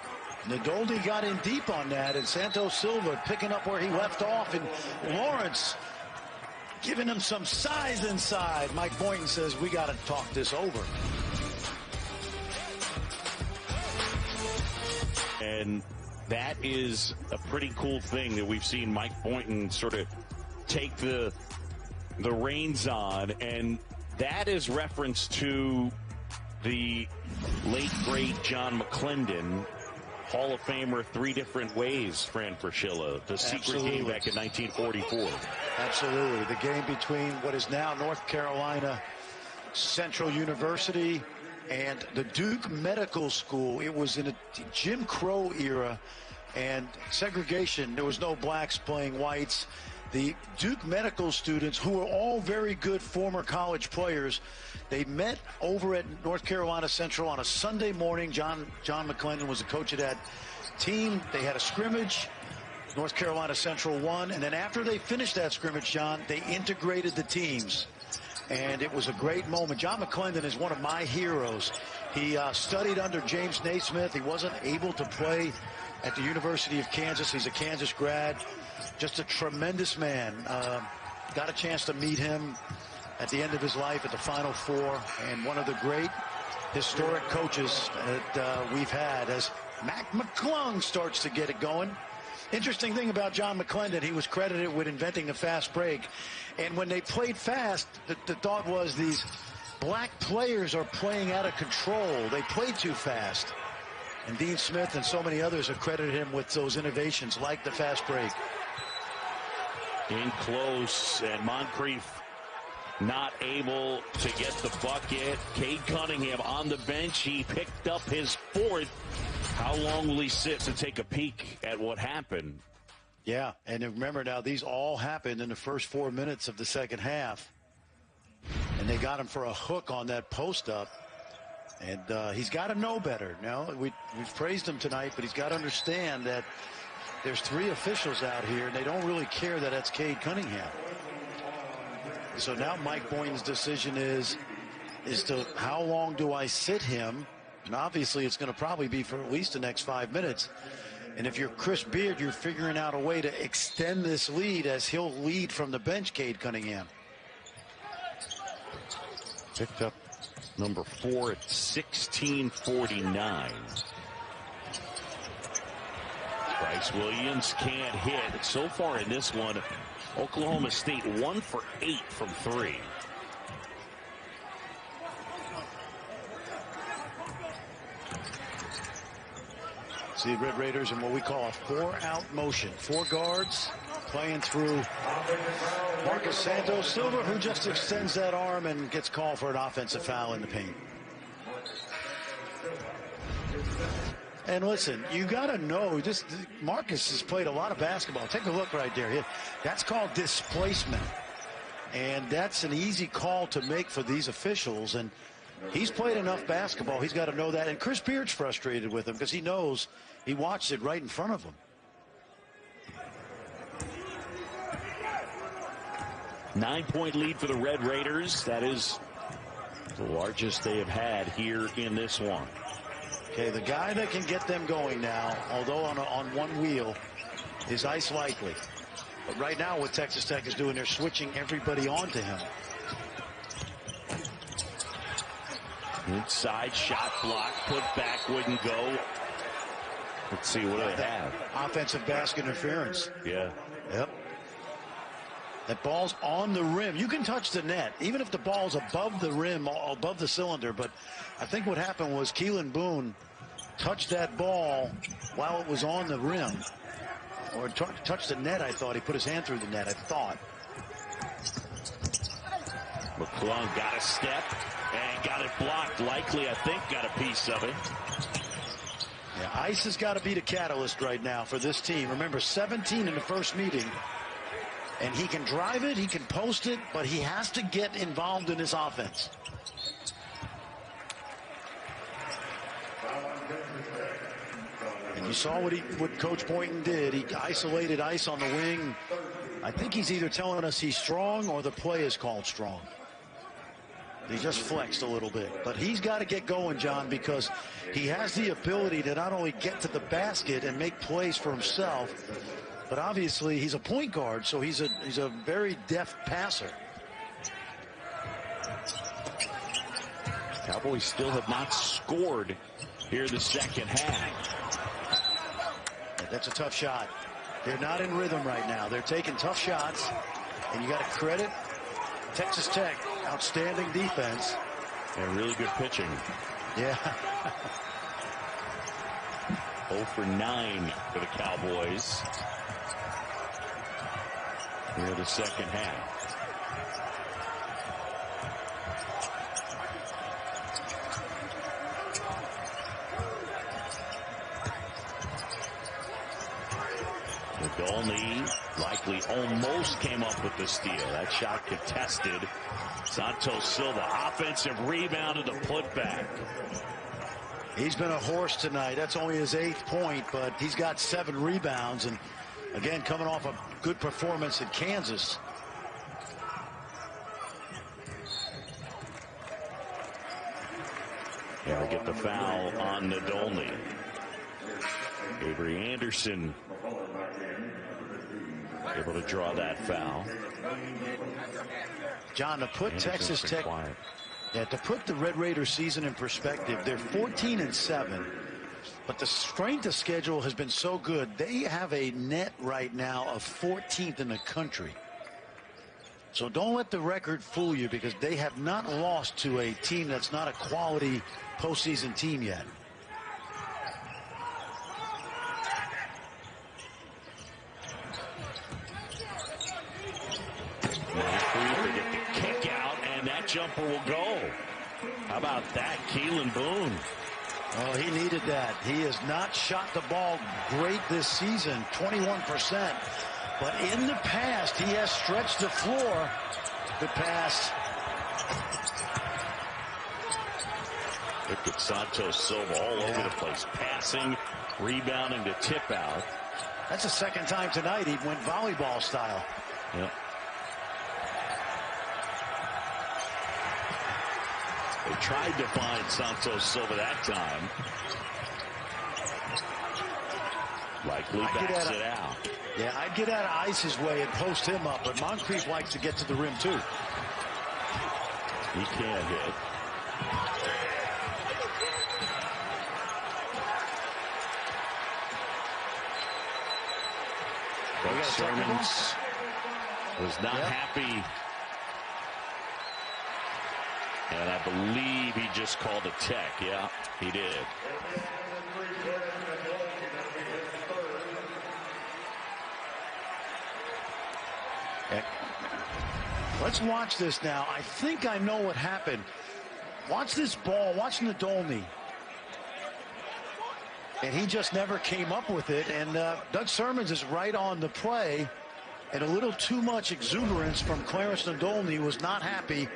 Speaker 1: Nadolny got in deep on that, and Santos Silva picking up where he left off, and Lawrence giving him some size inside. Mike Boynton says, we got to talk this over.
Speaker 2: And that is a pretty cool thing that we've seen Mike Boynton sort of take the reins on, and that is reference to the late, great John McClendon, Hall of Famer 3 different ways, Fran Fraschilla, the secret game back in 1944.
Speaker 1: Absolutely. The game between what is now North Carolina Central University and the Duke Medical School. It was in a Jim Crow era and segregation. There was no blacks playing whites. The Duke Medical students, who were all very good former college players, they met over at North Carolina Central on a Sunday morning. John McClendon was the coach of that team. They had a scrimmage. North Carolina Central won. And then after they finished that scrimmage, John, they integrated the teams. And it was a great moment. John McClendon is one of my heroes. He studied under James Naismith. He wasn't able to play at the University of Kansas. He's a Kansas grad. Just a tremendous man. Got a chance to meet him at the end of his life at the Final Four, and one of the great historic coaches that we've had as Mac McClung starts to get it going. Interesting thing about John McClendon, he was credited with inventing the fast break. And when they played fast, the thought was these black players are playing out of control. They play too fast. And Dean Smith and so many others have credited him with those innovations like the fast break.
Speaker 2: In close, and Moncrief not able to get the bucket. Cade Cunningham on the bench. He picked up his 4th. How long will he sit to take a peek at what happened?
Speaker 1: Yeah, and remember now, these all happened in the first 4 minutes of the second half. And they got him for a hook on that post-up. And he's got to know better. Now, we've praised him tonight, but he's got to understand that there's 3 officials out here, and they don't really care that that's Cade Cunningham. So now Mike Boynton's decision is to how long do I sit him? And obviously it's going to probably be for at least the next 5 minutes. And if you're Chris Beard, you're figuring out a way to extend this lead as he'll lead from the bench, Cade Cunningham.
Speaker 2: Picked up number 4 at 16:49. Bryce Williams can't hit. So far in this one, Oklahoma State 1 for 8 from 3.
Speaker 1: See Red Raiders in what we call a 4-out motion. 4 guards playing through Marcus Santos Silva, who just extends that arm and gets called for an offensive foul in the paint. And listen, you got to know, Marcus has played a lot of basketball. Take a look right there. That's called displacement. And that's an easy call to make for these officials. And he's played enough basketball. He's got to know that. And Chris Beard's frustrated with him because he knows he watched it right in front of him.
Speaker 2: Nine-point lead for the Red Raiders. That is the largest they have had here in this one.
Speaker 1: Okay, the guy that can get them going now, although on one wheel, is Ice Likely. But right now what Texas Tech is doing, they're switching everybody onto him.
Speaker 2: Inside shot block, put back, wouldn't go. Let's see, what do they have?
Speaker 1: Offensive basket interference.
Speaker 2: Yeah.
Speaker 1: Yep. That ball's on the rim. You can touch the net, even if the ball's above the rim, above the cylinder. But I think what happened was Keelan Boone touched that ball while it was on the rim. Or touched the net, I thought. He put his hand through the net, I thought.
Speaker 2: McClung got a step and got it blocked. Likely, I think, got a piece of it.
Speaker 1: Yeah, Ice has got to be the catalyst right now for this team. Remember, 17 in the first meeting. And he can drive it, he can post it, but he has to get involved in his offense. And you saw what Coach Boynton did. He isolated Ice on the wing. I think he's either telling us he's strong or the play is called strong. He just flexed a little bit. But he's got to get going, John, because he has the ability to not only get to the basket and make plays for himself, but obviously he's a point guard, so he's a very deft passer.
Speaker 2: Cowboys still have not scored here in the second half.
Speaker 1: That's a tough shot. They're not in rhythm right now. They're taking tough shots, and you got to credit Texas Tech. Outstanding defense.
Speaker 2: And really good pitching.
Speaker 1: Yeah.
Speaker 2: 0 for 9 for the Cowboys. Here in the second half. Nadolny likely almost came up with the steal. That shot contested. Santos Silva, offensive rebound and the putback.
Speaker 1: He's been a horse tonight. That's only his 8th point, but he's got 7 rebounds. And again, coming off a good performance at Kansas.
Speaker 2: Yeah, we get the foul on Nadolny. Avery Anderson able to draw that foul.
Speaker 1: John, to put Texas Tech, to put the Red Raiders season in perspective, they're 14-7, but the strength of schedule has been so good. They have a net right now of 14th in the country. So don't let the record fool you, because they have not lost to a team that's not a quality postseason team yet.
Speaker 2: They get the kick out, and that jumper will go. How about that, Keelan Boone?
Speaker 1: Oh, he needed that. He has not shot the ball great this season, 21%. But in the past, he has stretched the floor. Good pass.
Speaker 2: Look at Santos Silva all over the place. Passing, rebounding to tip out.
Speaker 1: That's the second time tonight he went volleyball style.
Speaker 2: Yep. They tried to find Santos Silva that time. Likely backs it out.
Speaker 1: Yeah, I'd get out of Ice's way and post him up, but Moncrief likes to get to the rim too.
Speaker 2: He can't hit. Doug Sermons was not happy. And I believe he just called a tech. Yeah, he did.
Speaker 1: Let's watch this now. I think I know what happened. Watch this ball. Watch Nadolny. And he just never came up with it. And Doug Sermons is right on the play. And a little too much exuberance from Clarence Nadolny. Was not happy.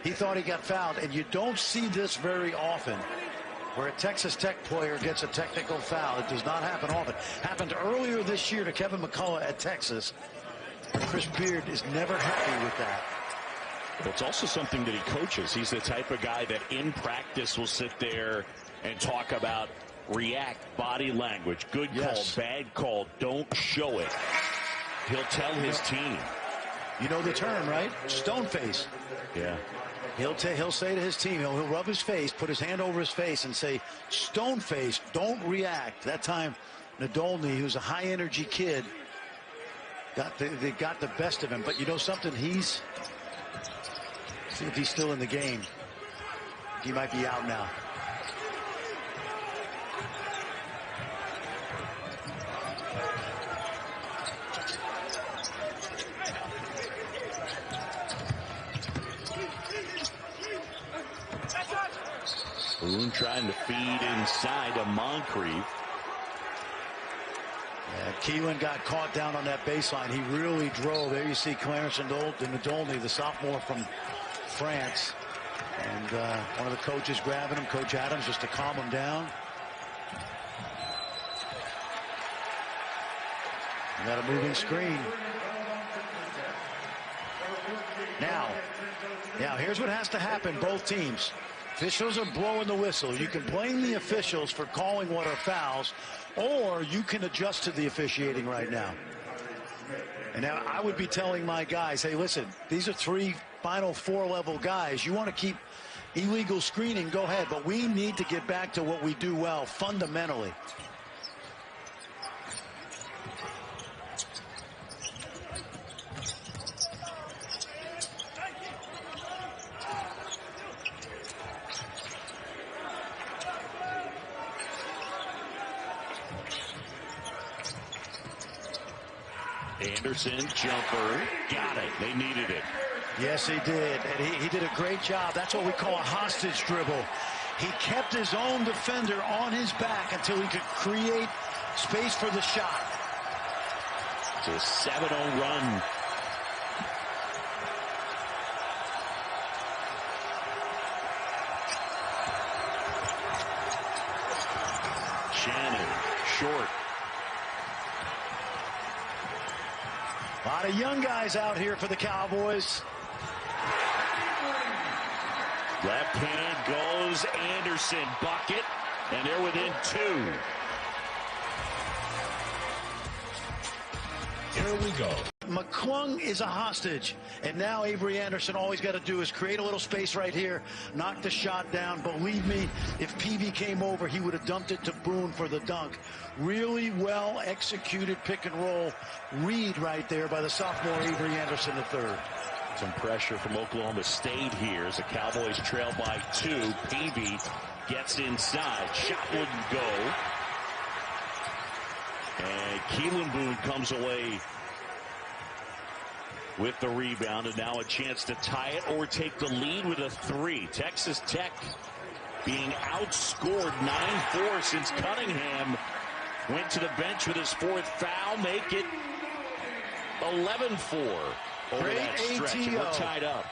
Speaker 1: He thought he got fouled. And you don't see this very often, where a Texas Tech player gets a technical foul. It does not happen often. Happened earlier this year to Kevin McCullough at Texas. Chris Beard is never happy with that.
Speaker 2: It's also something that he coaches. He's the type of guy that in practice will sit there and talk about react, body language, good call, bad call, don't show it. He'll tell his team.
Speaker 1: You know the term, right? Stone face.
Speaker 2: Yeah.
Speaker 1: He'll say to his team, he'll rub his face, put his hand over his face and say, stone face, don't react. That time, Nadolny, who's a high energy kid, they got the best of him. But you know something? See if he's still in the game. He might be out now.
Speaker 2: Boone trying to feed inside to Moncrief.
Speaker 1: Keelan got caught down on that baseline. He really drove. There you see Clarence Nadolny, the sophomore from France. And one of the coaches grabbing him, Coach Adams, just to calm him down. And got a moving screen. Now here's what has to happen, both teams. Officials are blowing the whistle. You can blame the officials for calling what are fouls, or you can adjust to the officiating right now. And now I would be telling my guys, hey, listen, these are 3 Final Four level guys. You want to keep illegal screening, go ahead. But we need to get back to what we do well fundamentally.
Speaker 2: Anderson, jumper, got it. They needed it.
Speaker 1: Yes, he did. And he did a great job. That's what we call a hostage dribble. He kept his own defender on his back until he could create space for the shot.
Speaker 2: It's a 7-0 run. Shannon, short.
Speaker 1: A lot of young guys out here for the Cowboys.
Speaker 2: Left hand goes Anderson, bucket, and they're within 2.
Speaker 5: Here we go.
Speaker 1: McClung is a hostage, and now Avery Anderson, all he's got to do is create a little space right here, knock the shot down. Believe me, if PV came over, he would have dumped it to Boone for the dunk. Really well executed pick and roll read right there by the sophomore Avery Anderson III.
Speaker 2: Some pressure from Oklahoma State here as the Cowboys trail by 2. PV gets inside, shot wouldn't go, and Keelan Boone comes away with the rebound, and now a chance to tie it or take the lead with a 3. Texas Tech being outscored 9-4 since Cunningham went to the bench with his fourth foul. Make it 11-4 over that stretch. And we're tied up.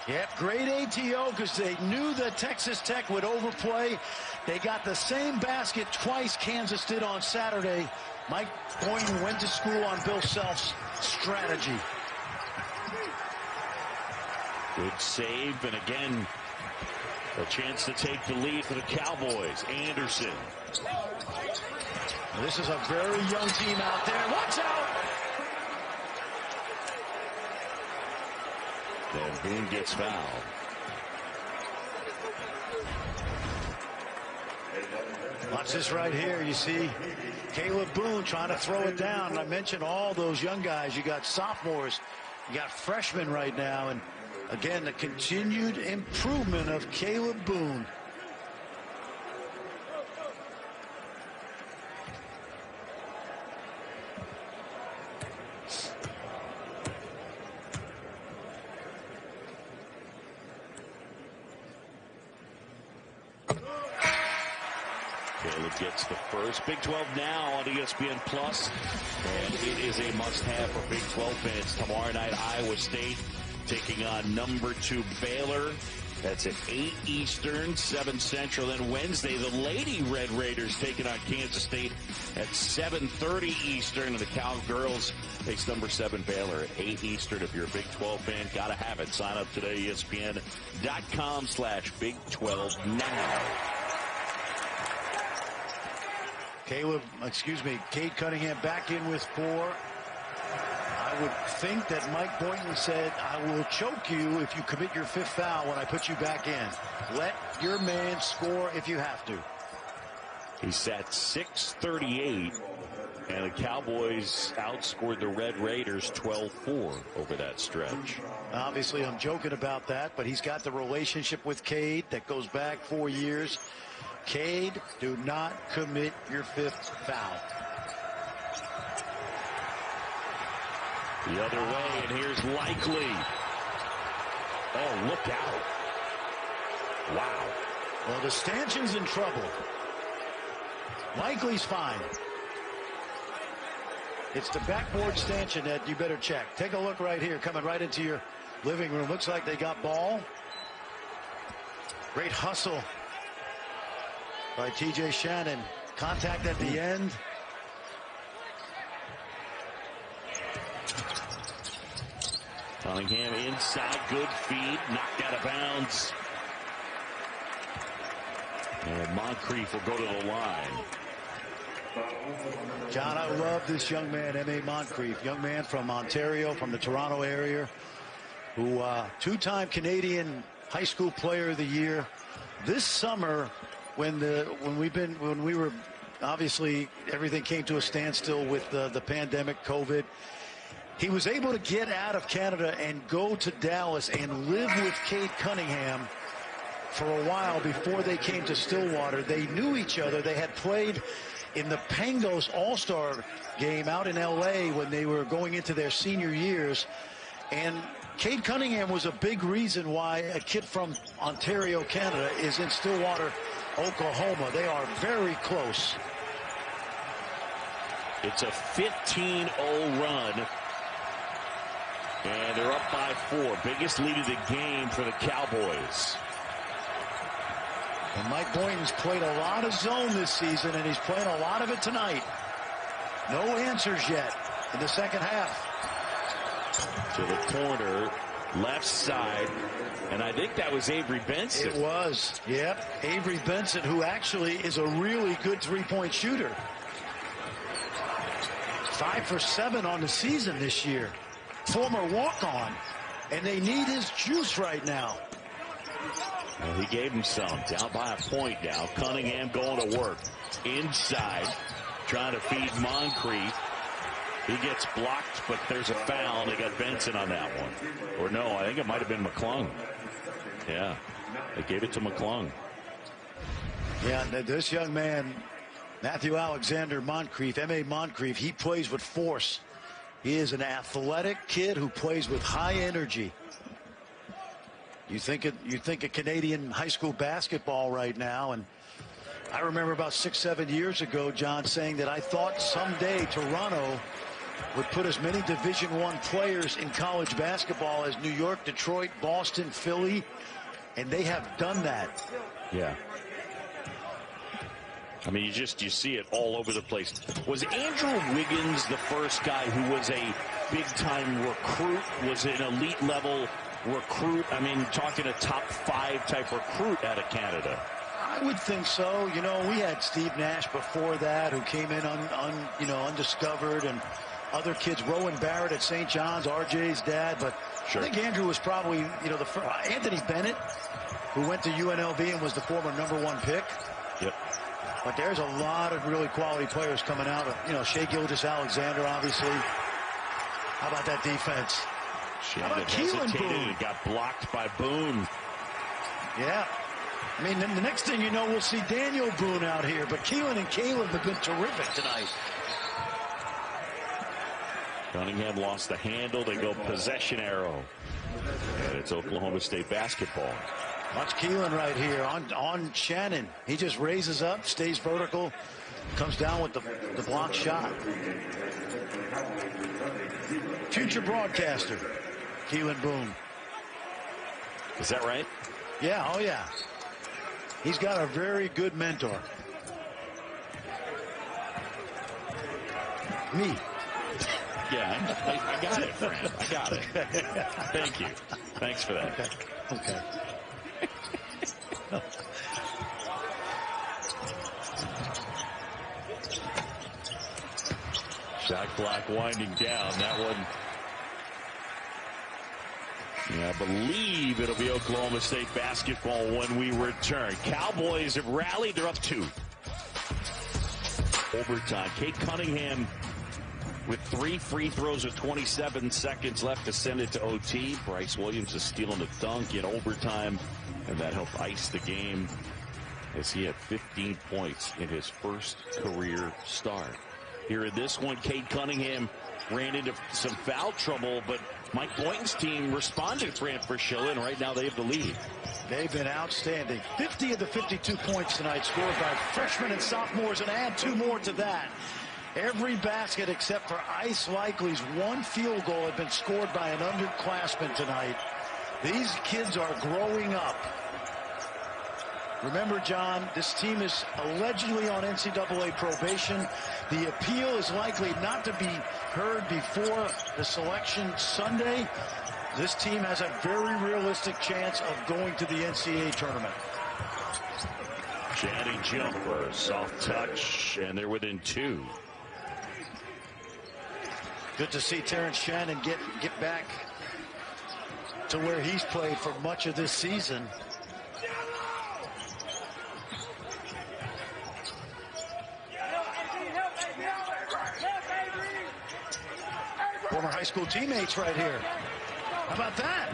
Speaker 1: Yep, great ATO because they knew that Texas Tech would overplay. They got the same basket twice Kansas did on Saturday. Mike Boynton went to school on Bill Self's strategy.
Speaker 2: Good save, and again, a chance to take the lead for the Cowboys. Anderson.
Speaker 1: This is a very young team out there. Watch out!
Speaker 2: And Boone gets fouled.
Speaker 1: Watch this right here. You see Caleb Boone trying to throw it down. I mentioned all those young guys. You got sophomores. You got freshmen right now. And again, the continued improvement of Caleb Boone.
Speaker 2: Caleb gets the first. Big 12 now on ESPN Plus, and it is a must-have for Big 12 fans. Tomorrow night, Iowa State taking on number 2 Baylor. That's at 8 Eastern, 7 Central. Then Wednesday, the Lady Red Raiders taking on Kansas State at 7:30 Eastern. And the Cowgirls takes number 7 Baylor at 8 Eastern. If you're a Big 12 fan, gotta have it. Sign up today, ESPN.com/Big 12 now.
Speaker 1: Cade Cunningham back in with 4. I would think that Mike Boynton said, I will choke you if you commit your 5th foul when I put you back in. Let your man score if you have to.
Speaker 2: He sat 638, and the Cowboys outscored the Red Raiders 12-4 over that stretch.
Speaker 1: Obviously, I'm joking about that, but he's got the relationship with Cade that goes back 4 years. Cade, do not commit your 5th foul.
Speaker 2: The other way, and here's Likely. Oh, look out. Wow.
Speaker 1: Well, the stanchion's in trouble. Likely's fine. It's the backboard stanchion that you better check. Take a look right here, coming right into your living room. Looks like they got ball. Great hustle by TJ Shannon. Contact at the end.
Speaker 2: Cunningham inside, good feed, knocked out of bounds. And Moncrief will go to the line.
Speaker 1: John, I love this young man, M.A. Moncrief, young man from Ontario, from the Toronto area, who 2-time Canadian High School Player of the Year. This summer, when we were obviously everything came to a standstill with the pandemic, COVID. He was able to get out of Canada and go to Dallas and live with Cade Cunningham for a while before they came to Stillwater. They knew each other. They had played in the Pangos All-Star game out in L.A. when they were going into their senior years. And Cade Cunningham was a big reason why a kid from Ontario, Canada, is in Stillwater, Oklahoma. They are very close.
Speaker 2: It's a 15-0 run. And they're up by 4. Biggest lead of the game for the Cowboys.
Speaker 1: And Mike Boynton's played a lot of zone this season, and he's playing a lot of it tonight. No answers yet in the second half.
Speaker 2: To the corner, left side. And I think that was Avery Benson.
Speaker 1: It was, yep. Avery Benson, who actually is a really good three-point shooter. 5 for 7 on the season this year. Former walk-on, and they need his juice right now.
Speaker 2: Well, he gave him some. Down by a point now. Cunningham going to work. Inside, trying to feed Moncrief. He gets blocked, but there's a foul. They got Benson on that one. Or no, I think it might have been McClung. Yeah, they gave it to McClung.
Speaker 1: Yeah, this young man, Matthew Alexander Moncrief, M.A. Moncrief, he plays with force. He is an athletic kid who plays with high energy. You think of Canadian high school basketball right now, and I remember about 6-7 years ago, John, saying that I thought someday Toronto would put as many Division I players in college basketball as New York, Detroit, Boston, Philly, and they have done that.
Speaker 2: Yeah. I mean, you see it all over the place. Was Andrew Wiggins the first guy who was a big-time recruit, was an elite-level recruit? I mean, talking a top 5 type recruit out of Canada.
Speaker 1: I would think so. You know, we had Steve Nash before that, who came in undiscovered, and other kids. Rowan Barrett at St. John's, RJ's dad. But sure. I think Andrew was probably, the first. Anthony Bennett, who went to UNLV and was the former #1 pick.
Speaker 2: Yep.
Speaker 1: But there's a lot of really quality players coming out of, Shea Gilgeous-Alexander, obviously. How about that defense?
Speaker 2: How about Keelan Boone? Got blocked by Boone.
Speaker 1: Yeah. I mean, the next thing you know, we'll see Daniel Boone out here. But Keelan and Caleb have been terrific tonight.
Speaker 2: Cunningham lost the handle. They go possession arrow. And it's Oklahoma State basketball.
Speaker 1: Watch Keelan right here on Shannon. He just raises up, stays vertical, comes down with the block shot. Future broadcaster, Keelan Boone.
Speaker 2: Is that right?
Speaker 1: Yeah, oh yeah. He's got a very good mentor. Me.
Speaker 2: Yeah, I got it, friend. I got it. Thank you. Thanks for that.
Speaker 1: Okay.
Speaker 2: Shot clock winding down. That one. Yeah, I believe it'll be Oklahoma State basketball when we return. Cowboys have rallied. They're up 2. Overtime. Cade Cunningham with 3 free throws with 27 seconds left to send it to OT. Bryce Williams is stealing the dunk in overtime, and that helped ice the game as he had 15 points in his first career start. Here in this one, Cade Cunningham ran into some foul trouble, but Mike Boynton's team responded for Fraschilla, and right now they have the lead.
Speaker 1: They've been outstanding. 50 of the 52 points tonight scored by freshmen and sophomores, and add 2 more to that. Every basket except for Ice Likely's 1 field goal had been scored by an underclassman tonight. These kids are growing up. Remember, John, this team is allegedly on NCAA probation. The appeal is likely not to be heard before the selection Sunday. This team has a very realistic chance of going to the NCAA tournament.
Speaker 2: Shaddy jumper, soft touch, and they're within 2.
Speaker 1: Good to see Terrence Shannon get back to where he's played for much of this season. Former high school teammates right here. How about that?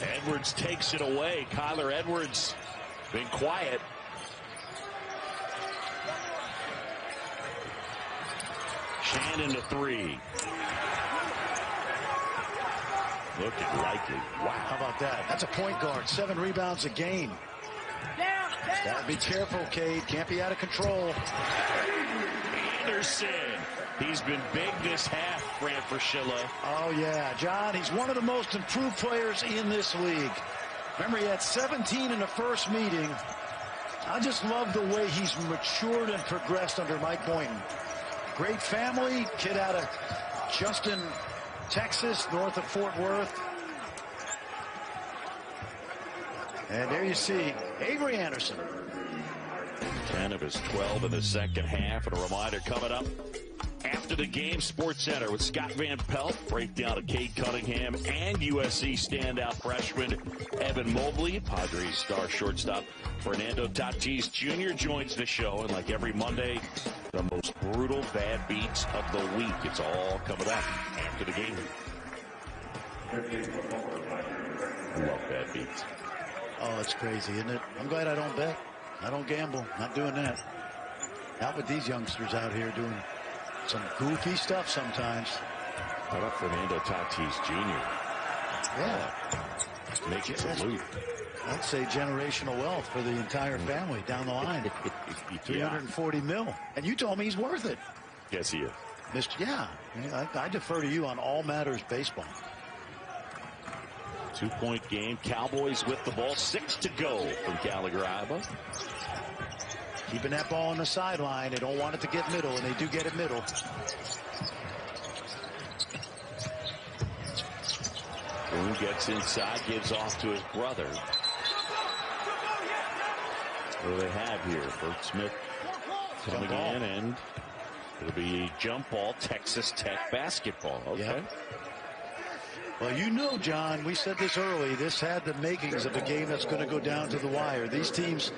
Speaker 2: Edwards takes it away. Kyler Edwards been quiet. Shannon to 3. Looking likely.
Speaker 1: Wow, how about that? That's a point guard. 7 rebounds a game. Gotta be careful, Cade. Can't be out of control.
Speaker 2: Anderson. He's been big this half, Fran Fraschilla.
Speaker 1: Oh, yeah. John, he's one of the most improved players in this league. Remember, he had 17 in the first meeting. I just love the way he's matured and progressed under Mike Boynton. Great family, kid out of Justin, Texas, north of Fort Worth. And there you see Avery Anderson.
Speaker 2: 10 of his 12 in the second half. And a reminder coming up after the game, Sports Center with Scott Van Pelt. Breakdown of Cade Cunningham and USC standout freshman Evan Mobley. Padres star shortstop Fernando Tatis Jr. joins the show. And like every Monday, the most brutal bad beats of the week. It's all coming up after the game. I love bad beats.
Speaker 1: Oh, it's crazy, isn't it? I'm glad I don't bet. I don't gamble. Not doing that. Not with these youngsters out here doing some goofy stuff sometimes.
Speaker 2: How about Fernando Tatis Jr.?
Speaker 1: Yeah.
Speaker 2: Make it a loop.
Speaker 1: I'd say generational wealth for the entire family down the line. 340 mil. And you told me he's worth it.
Speaker 2: Yes, he is.
Speaker 1: Yeah, I defer to you on all matters baseball.
Speaker 2: 2-point game. Cowboys with the ball. 6 to go from Gallagher Iba.
Speaker 1: Keeping that ball on the sideline. They don't want it to get middle, and they do get it middle.
Speaker 2: Boone gets inside, gives off to his brother. What do they have here? Bert Smith coming in, and it'll be a jump ball, Texas Tech basketball. Okay.
Speaker 1: Yep. Well, you know, John, we said this early. This had the makings of a game that's going to go down to the wire. These teams,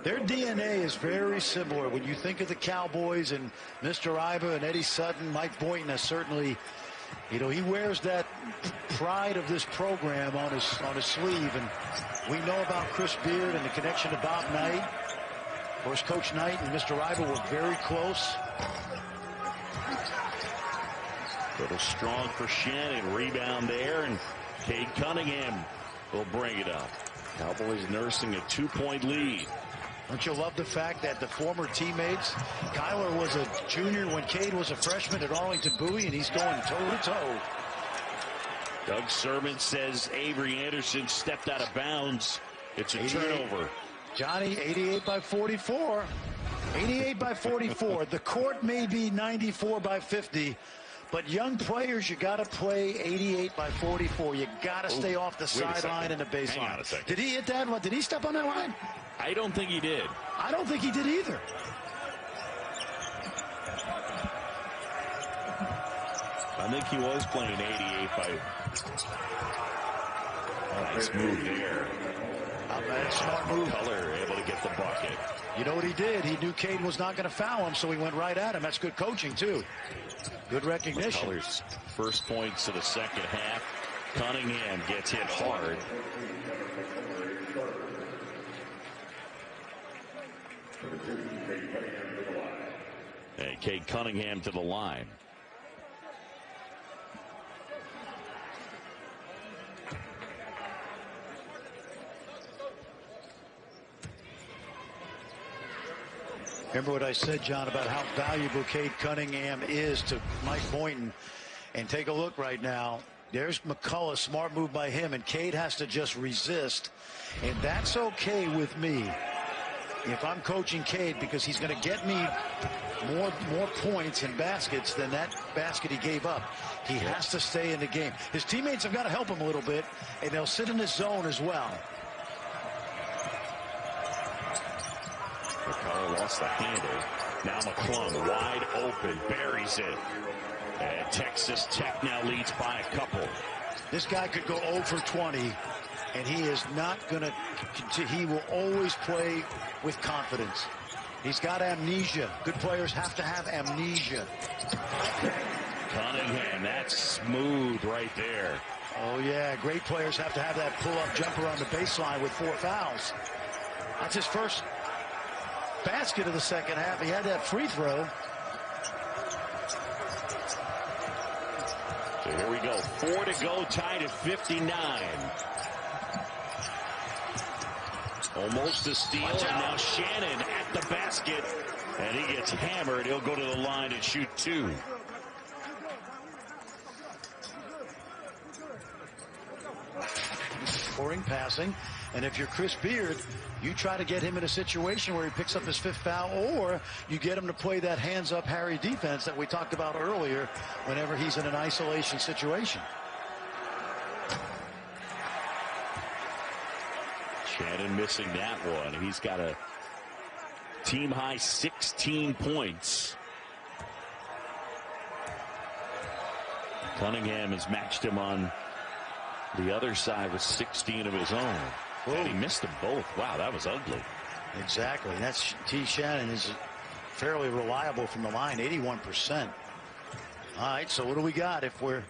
Speaker 1: their DNA is very similar. When you think of the Cowboys and Mr. Iba and Eddie Sutton, Mike Boynton has certainly, you know, he wears that pride of this program on his sleeve. And we know about Chris Beard and the connection to Bob Knight. Of course, Coach Knight and Mr. Iba were very close.
Speaker 2: Little strong for Shannon. Rebound there, and Cade Cunningham will bring it up. Cowboys nursing a 2-point lead.
Speaker 1: Don't you love the fact that the former teammates, Kyler was a junior when Cade was a freshman at Arlington Bowie, and he's going toe-to-toe.
Speaker 2: Doug Sermon says Avery Anderson stepped out of bounds. It's a turnover.
Speaker 1: Johnny, 88 by 44. 88 by 44. The court may be 94 by 50. But young players, you got to play 88 by 44. You got to stay off the sideline and the baseline.
Speaker 2: Hang on a second.
Speaker 1: Did he hit that one? Did he step on that line?
Speaker 2: I don't think he did.
Speaker 1: I don't think he did either.
Speaker 2: I think he was playing 88 by. Nice move there.
Speaker 1: Smart move.
Speaker 2: Color able to get the bucket.
Speaker 1: You know what he did? He knew Cade was not going to foul him, so he went right at him. That's good coaching, too. Good recognition.
Speaker 2: Color's first points of the second half. Cunningham gets hit hard. And Cade Cunningham to the line.
Speaker 1: Remember what I said, John, about how valuable Cade Cunningham is to Mike Boynton. And take a look right now. There's McCullough, smart move by him, and Cade has to just resist. And that's okay with me if I'm coaching Cade, because he's going to get me more points and baskets than that basket he gave up. He has to stay in the game. His teammates have got to help him a little bit, and they'll sit in his zone as well.
Speaker 2: McCullough lost the handle. Now McClung wide open, buries it. And Texas Tech now leads by a couple.
Speaker 1: This guy could go 0 for 20, and he is not going to continue. He will always play with confidence. He's got amnesia. Good players have to have amnesia.
Speaker 2: Cunningham, that's smooth right there.
Speaker 1: Oh, yeah. Great players have to have that pull-up jumper on the baseline with 4 fouls. That's his first basket of the second half. He had that free throw.
Speaker 2: So here we go. 4 to go, tied at 59. Almost a steal, and now Shannon at the basket, and he gets hammered. He'll go to the line and shoot 2.
Speaker 1: Scoring, passing, and if you're Chris Beard, you try to get him in a situation where he picks up his 5th foul, or you get him to play that hands-up Harry defense that we talked about earlier whenever he's in an isolation situation.
Speaker 2: Shannon missing that one. He's got a team-high 16 points. Cunningham has matched him on the other side with 16 of his own. And he missed them both. Wow, that was ugly.
Speaker 1: Exactly. That's T. Shannon is fairly reliable from the line, 81%. All right, so what do we got if we're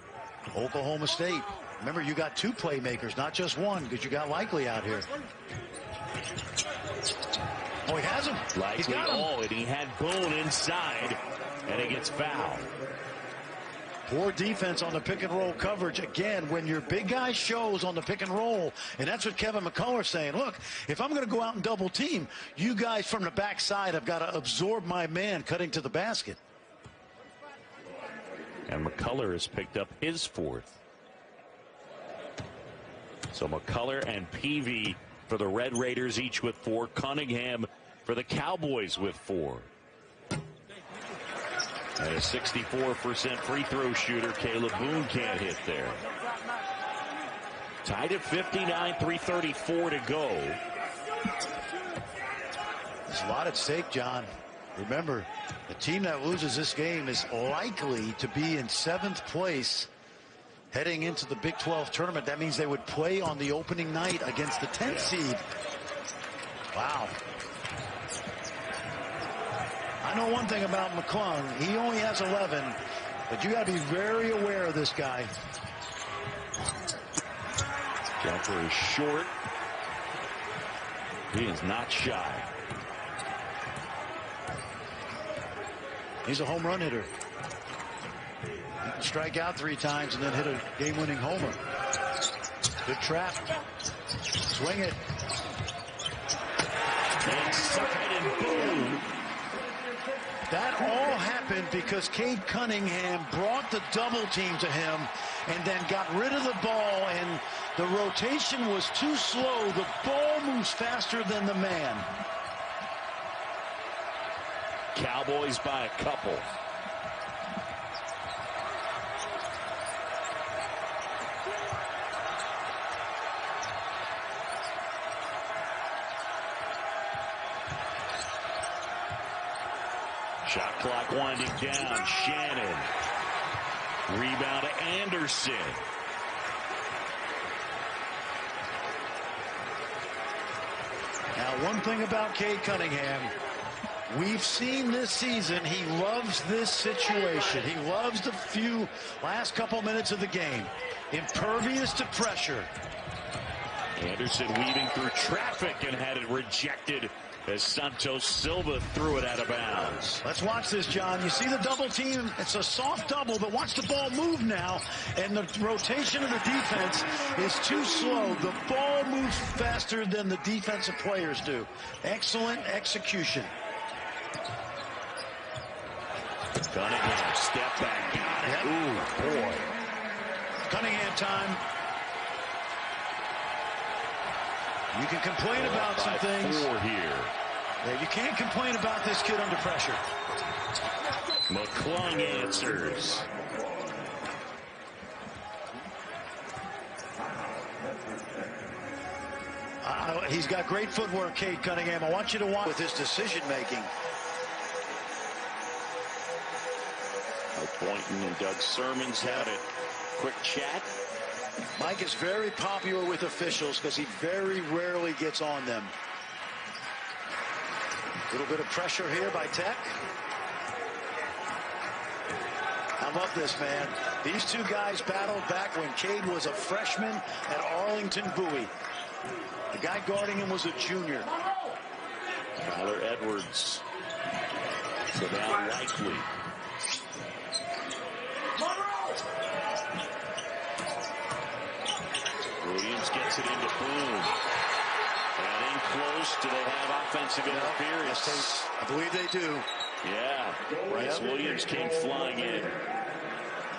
Speaker 1: Oklahoma State? Remember, you got 2 playmakers, not just one, because you got Likely out here. Oh, he has him.
Speaker 2: Likely,
Speaker 1: He's got him.
Speaker 2: and he had Boone inside, and he gets fouled.
Speaker 1: Poor defense on the pick and roll coverage. Again, when your big guy shows on the pick and roll, and that's what Kevin McCullar's saying. Look, if I'm going to go out and double team, you guys from the backside have got to absorb my man cutting to the basket.
Speaker 2: And McCullar has picked up his 4th. So McCullar and Peavy for the Red Raiders, each with 4. Cunningham for the Cowboys with 4. And a 64% free throw shooter, Caleb Boone, can't hit there. Tied at 59, 3:34 to go.
Speaker 1: There's a lot at stake, John. Remember, the team that loses this game is likely to be in 7th place heading into the Big 12 tournament. That means they would play on the opening night against the 10th seed. Wow. I know one thing about McClung. He only has 11, but you got to be very aware of this guy.
Speaker 2: Jumper is short. He is not shy.
Speaker 1: He's a home run hitter. He can strike out 3 times and then hit a game-winning homer. Good trap. Swing it.
Speaker 2: Inside and boom.
Speaker 1: That all happened because Cade Cunningham brought the double team to him and then got rid of the ball, and the rotation was too slow. The ball moves faster than the man.
Speaker 2: Cowboys by a couple. Shot clock winding down. Shannon. Rebound to Anderson.
Speaker 1: Now, one thing about Cade Cunningham, we've seen this season, he loves this situation. He loves the last couple minutes of the game. Impervious to pressure.
Speaker 2: Anderson weaving through traffic and had it rejected as Santos Silva threw it out of bounds.
Speaker 1: Let's watch this, John. You see the double team. It's a soft double, but watch the ball move now. And the rotation of the defense is too slow. The ball moves faster than the defensive players do. Excellent execution.
Speaker 2: Cunningham, step back, got it.
Speaker 1: Yep.
Speaker 2: Ooh, boy.
Speaker 1: Cunningham time. You can complain about some things.
Speaker 2: 4 here.
Speaker 1: Yeah, you can't complain about this kid under pressure.
Speaker 2: McClung answers.
Speaker 1: He's got great footwork, Cade Cunningham. I want you to watch with his decision making.
Speaker 2: Mike Boynton and Doug Sermons had a quick chat.
Speaker 1: Mike is very popular with officials because he very rarely gets on them. A little bit of pressure here by Tech. I love this, man. These two guys battled back when Cade was a freshman at Arlington Bowie. The guy guarding him was a junior.
Speaker 2: Tyler Edwards. So now Likely. Williams gets it into Boone. And in close, do they have offensive interference?
Speaker 1: I believe they do.
Speaker 2: Yeah. Bryce Williams came flying in.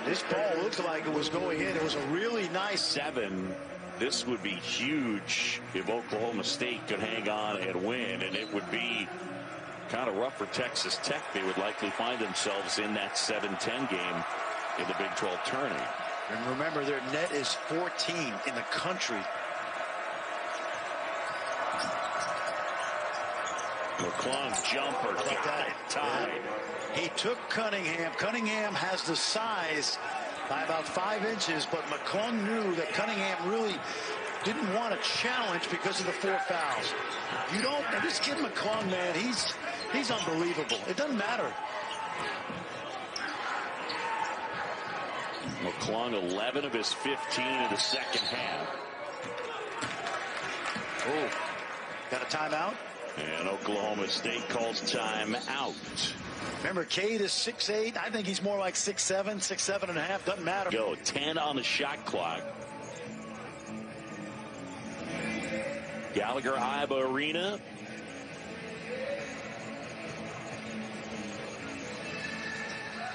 Speaker 1: This ball looked like it was going in. It was a really nice
Speaker 2: 7. This would be huge if Oklahoma State could hang on and win, and it would be kind of rough for Texas Tech. They would likely find themselves in that 7-10 game in the Big 12 tournament.
Speaker 1: And remember, their net is 14 in the country.
Speaker 2: McClung jumper, got it, tied.
Speaker 1: Yeah. He took Cunningham. Cunningham has the size by about 5 inches, but McClung knew that Cunningham really didn't want to challenge because of the 4 fouls. You don't, and this kid McClung, man, he's unbelievable. It doesn't matter.
Speaker 2: McClung 11 of his 15 in the second half.
Speaker 1: Oh, got a timeout?
Speaker 2: And Oklahoma State calls time out.
Speaker 1: Remember, Cade is 6'8". I think he's more like 6'7", 6'7.5". Doesn't matter.
Speaker 2: Go 10 on the shot clock. Gallagher Iba Arena.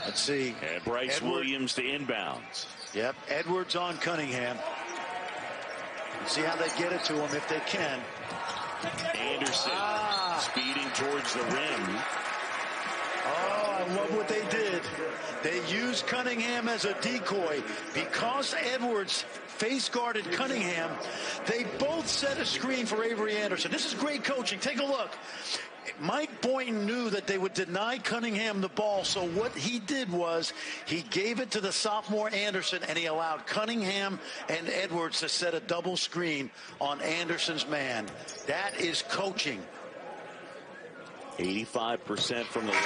Speaker 1: Let's see.
Speaker 2: And Bryce Williams to inbounds.
Speaker 1: Yep, Edwards on Cunningham. See how they get it to him if they can.
Speaker 2: Anderson speeding towards the rim.
Speaker 1: Oh, I love what they did. They used Cunningham as a decoy. Because Edwards face guarded Cunningham, they both set a screen for Avery Anderson. This is great coaching. Take a look. Mike Boynton knew that they would deny Cunningham the ball, so what he did was he gave it to the sophomore Anderson, and he allowed Cunningham and Edwards to set a double screen on Anderson's man. That is coaching.
Speaker 2: 85% from the line.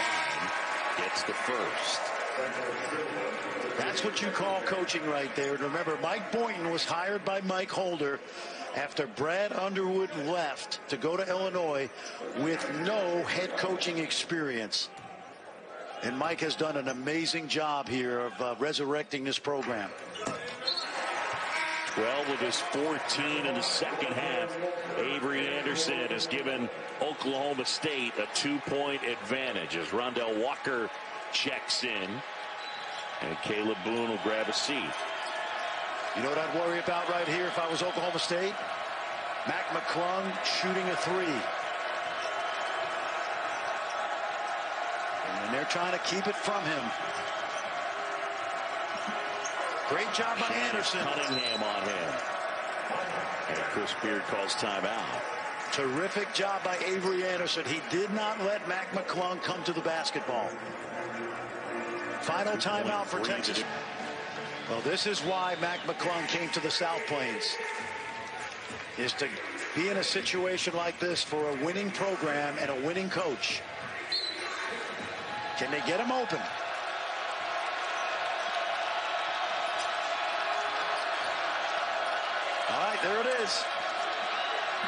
Speaker 2: Gets the first.
Speaker 1: That's what you call coaching right there. And remember, Mike Boynton was hired by Mike Holder after Brad Underwood left to go to Illinois with no head coaching experience. And Mike has done an amazing job here of resurrecting this program.
Speaker 2: 12 of his 14 in the second half. Avery Anderson has given Oklahoma State a 2-point advantage as Rondell Walker checks in. And Caleb Boone will grab a seat.
Speaker 1: You know what I'd worry about right here if I was Oklahoma State? Mac McClung shooting a three. And they're trying to keep it from him. Great job by Anderson.
Speaker 2: Cunningham on him. And Chris Beard calls timeout.
Speaker 1: Terrific job by Avery Anderson. He did not let Mac McClung come to the basketball. Final timeout for Texas. Well, this is why Mac McClung came to the South Plains, is to be in a situation like this for a winning program and a winning coach. Can they get him open? All right, there it is.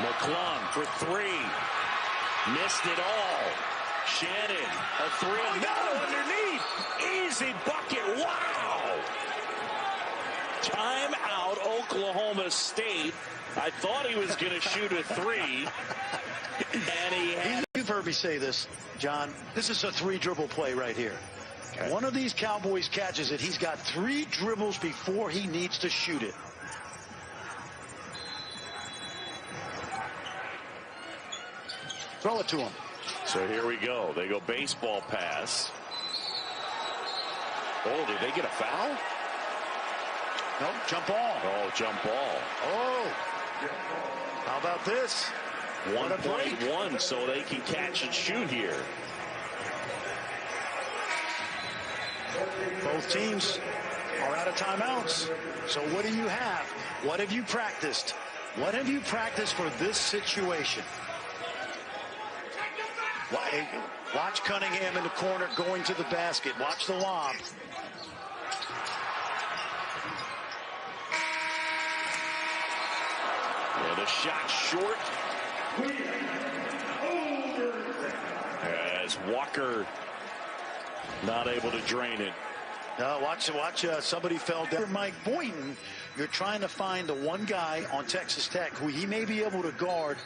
Speaker 2: McClung for three. Missed it all. Shannon, a three. No, underneath. Easy bucket. Wow. Time out, Oklahoma State. I thought he was going to shoot a three. And he had.
Speaker 1: You've heard me say this, John. This is a 3-dribble play right here. Okay. One of these Cowboys catches it. He's got 3 dribbles before he needs to shoot it. Throw it to him.
Speaker 2: So here we go. They go baseball pass. Oh, did they get a foul?
Speaker 1: Nope, jump ball.
Speaker 2: Oh, jump ball.
Speaker 1: Oh, how about this?
Speaker 2: 1.1, so they can catch and shoot here.
Speaker 1: Both teams are out of timeouts. So what do you have? What have you practiced? What have you practiced for this situation? Watch Cunningham in the corner going to the basket. Watch the lob.
Speaker 2: Yeah, the shot short. As Walker not able to drain it.
Speaker 1: Watch. Somebody fell down. Mike Boynton, you're trying to find the one guy on Texas Tech who he may be able to guard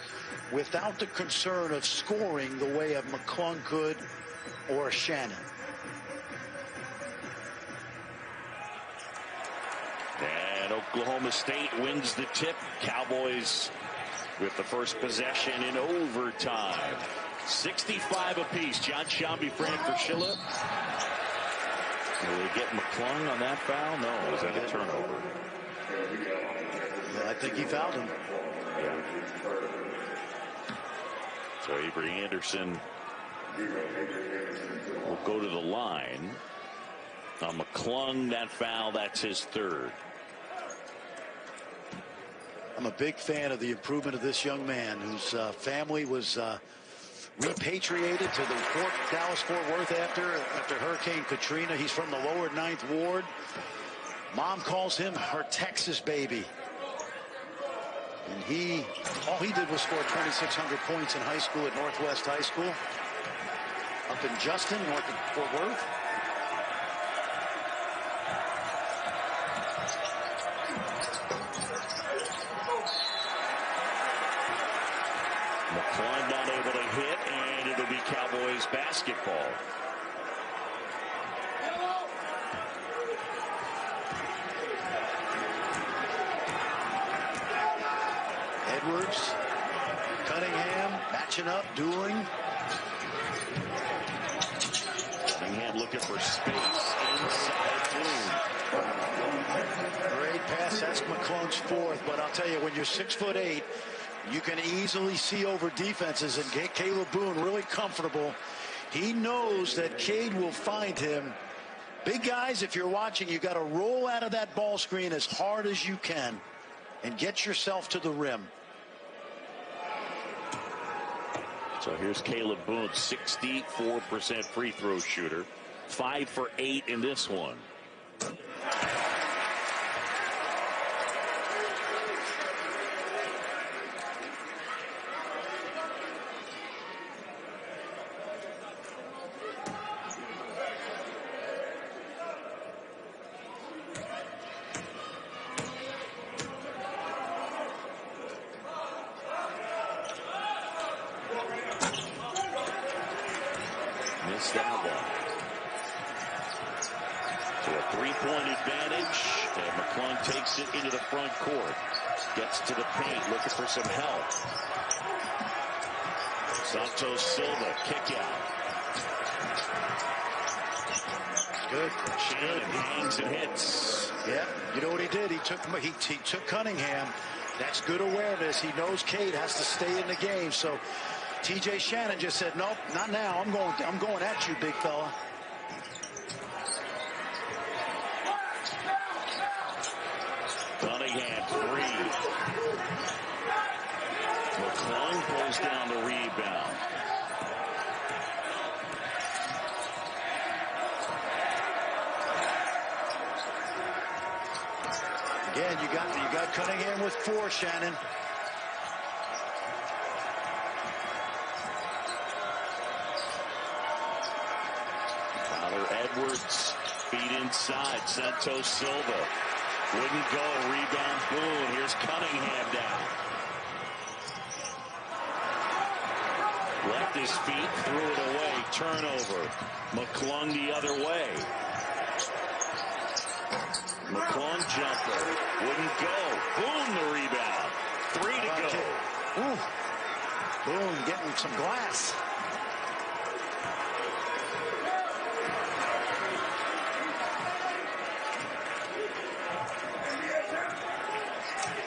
Speaker 1: without the concern of scoring the way of McClung could or Shannon.
Speaker 2: And Oklahoma State wins the tip. Cowboys with the first possession in overtime. 65 apiece. John Shambi, Fran Fraschilla. Will they get McClung on that foul? No. Is that a turnover?
Speaker 1: Yeah, I think he fouled him.
Speaker 2: Yeah. So Avery Anderson will go to the line. On McClung, that foul, that's his third.
Speaker 1: I'm a big fan of the improvement of this young man whose family was repatriated to the Dallas-Fort Worth after Hurricane Katrina. He's from the lower 9th Ward. Mom calls him her Texas baby. And all he did was score 2,600 points in high school at Northwest High School up in Justin, north of Fort Worth.
Speaker 2: McClung not able to hit, and it'll be Cowboys basketball.
Speaker 1: Edwards, Cunningham matching up, dueling.
Speaker 2: Cunningham looking for space inside Bloom.
Speaker 1: Great pass. That's McClung's fourth. But I'll tell you, when you're 6'8", you can easily see over defenses and get Caleb Boone really comfortable. He knows that Cade will find him. Big guys, if you're watching, you got to roll out of that ball screen as hard as you can and get yourself to the rim.
Speaker 2: So here's Caleb Boone, 64% free throw shooter, 5 for 8 in this one. Missed that one. So a three-point advantage, and McClung takes it into the front court. Gets to the paint, looking for some help. Santos Silva, kick out.
Speaker 1: Good.
Speaker 2: Shannon hangs and hits.
Speaker 1: Yeah, you know what he did? He took Cunningham. That's good awareness. He knows Cade has to stay in the game. So TJ Shannon just said, nope, not now. I'm going at you, big fella.
Speaker 2: Cunningham, 3. McClung pulls down the rebound.
Speaker 1: Again, you got Cunningham with 4, Shannon.
Speaker 2: Tyler Edwards, feet inside. Santos Silva wouldn't go. Rebound, Boone. Here's Cunningham down. Left his feet, threw it away. Turnover. McClung the other way. McClung jumper. Wouldn't go. Boone the rebound. 3 to go.
Speaker 1: Ooh. Boone getting some glass.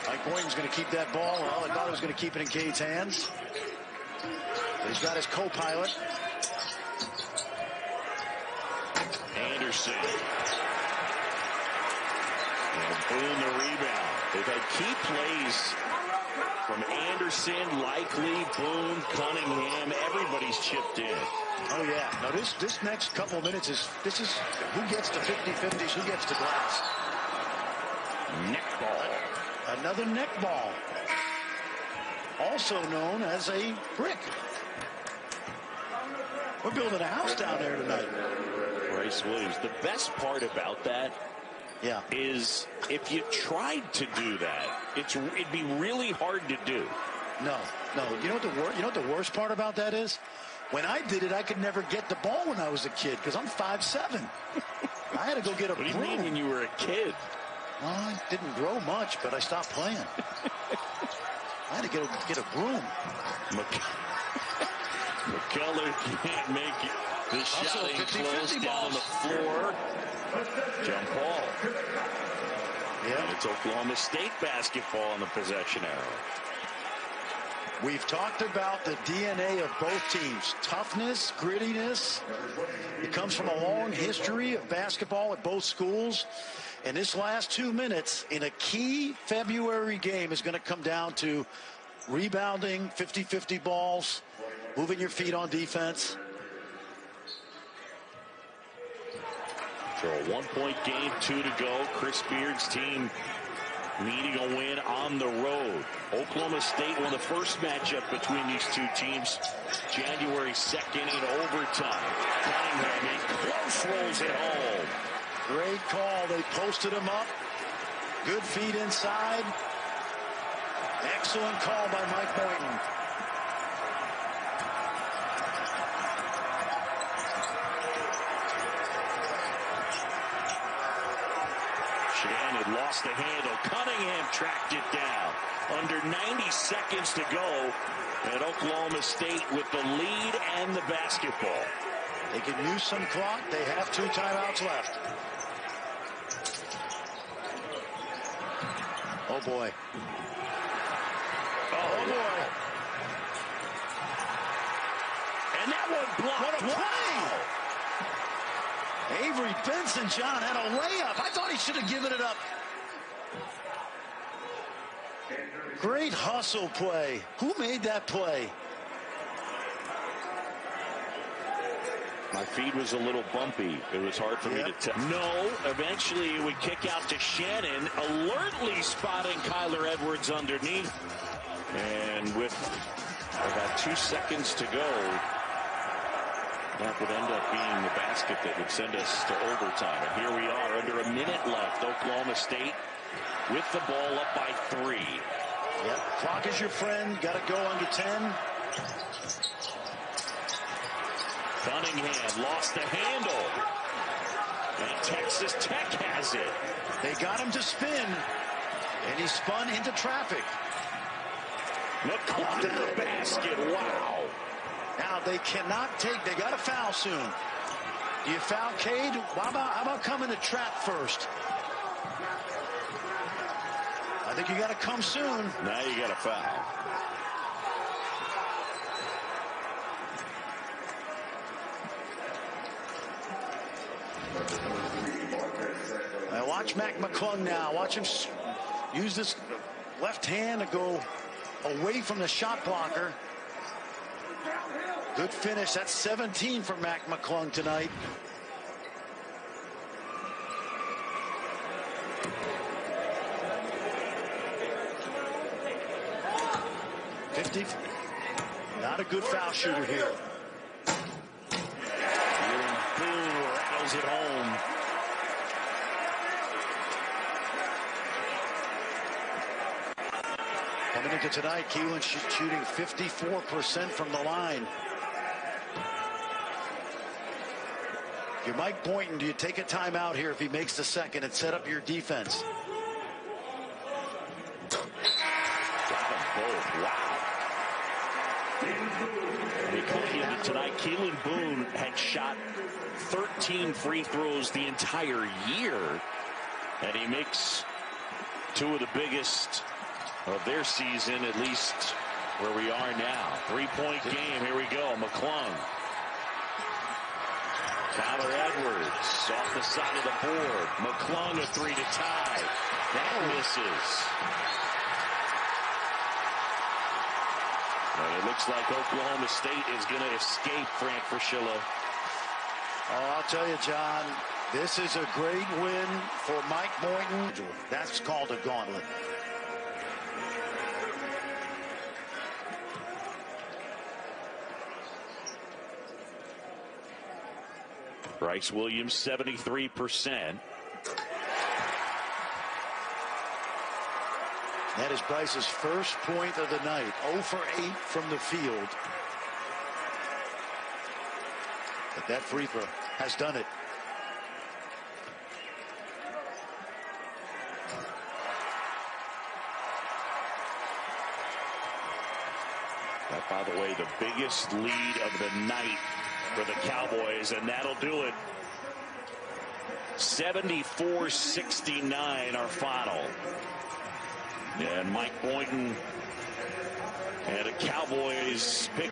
Speaker 1: Mike Boynton's going to keep that ball. Well, I thought he was going to keep it in Cade's hands. But he's got his co-pilot.
Speaker 2: Anderson. And Boone the rebound. They've had key plays from Anderson, Likely, Boone, Cunningham. Everybody's chipped in.
Speaker 1: Oh, yeah. Now, this next couple of minutes is who gets to 50-50s, who gets to glass.
Speaker 2: Neck ball.
Speaker 1: Another neck ball. Also known as a brick. We're building a house down there tonight.
Speaker 2: Bryce Williams. The best part about that is if you tried to do that, it'd be really hard to do.
Speaker 1: No. You know what the worst part about that is? When I did it, I could never get the ball when I was a kid because I'm 5'7". I had to go get a broom.
Speaker 2: What do you mean when you were a kid?
Speaker 1: Well, I didn't grow much, but I stopped playing. I had to get a broom.
Speaker 2: McCullough can't make it. The shot ain't close down the floor. Jump ball.
Speaker 1: Yeah.
Speaker 2: And it's Oklahoma State basketball in the possession arrow.
Speaker 1: We've talked about the DNA of both teams. Toughness, grittiness. It comes from a long history of basketball at both schools. And this last 2 minutes in a key February game is going to come down to rebounding, 50-50 balls, moving your feet on defense.
Speaker 2: So a 1-point game, 2 to go. Chris Beard's team needing a win on the road. Oklahoma State won the first matchup between these two teams January 2nd in overtime. Cunningham in close, rolls it home.
Speaker 1: Great call. They posted him up. Good feet inside. Excellent call by Mike Boynton.
Speaker 2: Shannon lost the handle. Cunningham tracked it down. Under 90 seconds to go. And Oklahoma State with the lead and the basketball.
Speaker 1: They can use some clock. They have 2 timeouts left. Oh, boy. Oh, boy.
Speaker 2: And that one blocked.
Speaker 1: What a play! Avery Benson, John, had a layup. I thought he should have given it up. Great hustle play. Who made that play?
Speaker 2: My feed was a little bumpy. It was hard for me to tell. No, eventually it would kick out to Shannon, alertly spotting Kyler Edwards underneath. And with about 2 seconds to go, that would end up being the basket that would send us to overtime. And here we are, under a minute left. Oklahoma State with the ball up by 3.
Speaker 1: Yep, clock is your friend. Got to go under 10.
Speaker 2: Cunningham lost the handle. And Texas Tech has it.
Speaker 1: They got him to spin, and he spun into traffic.
Speaker 2: McClung to the basket. Wow.
Speaker 1: Now they cannot take. They got to foul soon. Do you foul Cade? How about coming to trap first? I think you got to come soon.
Speaker 2: Now you got to foul.
Speaker 1: Now watch Mac McClung now. Watch him use this left hand to go away from the shot blocker. Good finish. That's 17 for Mac McClung tonight. Not a good foul shooter here.
Speaker 2: Boone rattles it home.
Speaker 1: Coming into tonight, Keelan shooting 54% from the line. If you're Mike Boynton, do you take a timeout here if he makes the second and set up your defense?
Speaker 2: Got them both. Wow. Coming into tonight, Keelan Boone had shot 13 free throws the entire year, and he makes 2 of the biggest of their season, at least where we are now. 3-point game. Here we go. McClung. Kyler Edwards off the side of the board. McClung a 3 to tie. That misses. And it looks like Oklahoma State is going to escape Frank Fraschilla.
Speaker 1: Oh, I'll tell you, John, this is a great win for Mike Boynton. That's called a gauntlet.
Speaker 2: Bryce Williams, 73%.
Speaker 1: That is Bryce's first point of the night. 0 for 8 from the field. But that free throw has done it.
Speaker 2: That, by the way, the biggest lead of the night for the Cowboys, and that'll do it. 74-69 our final. And Mike Boynton and the Cowboys pick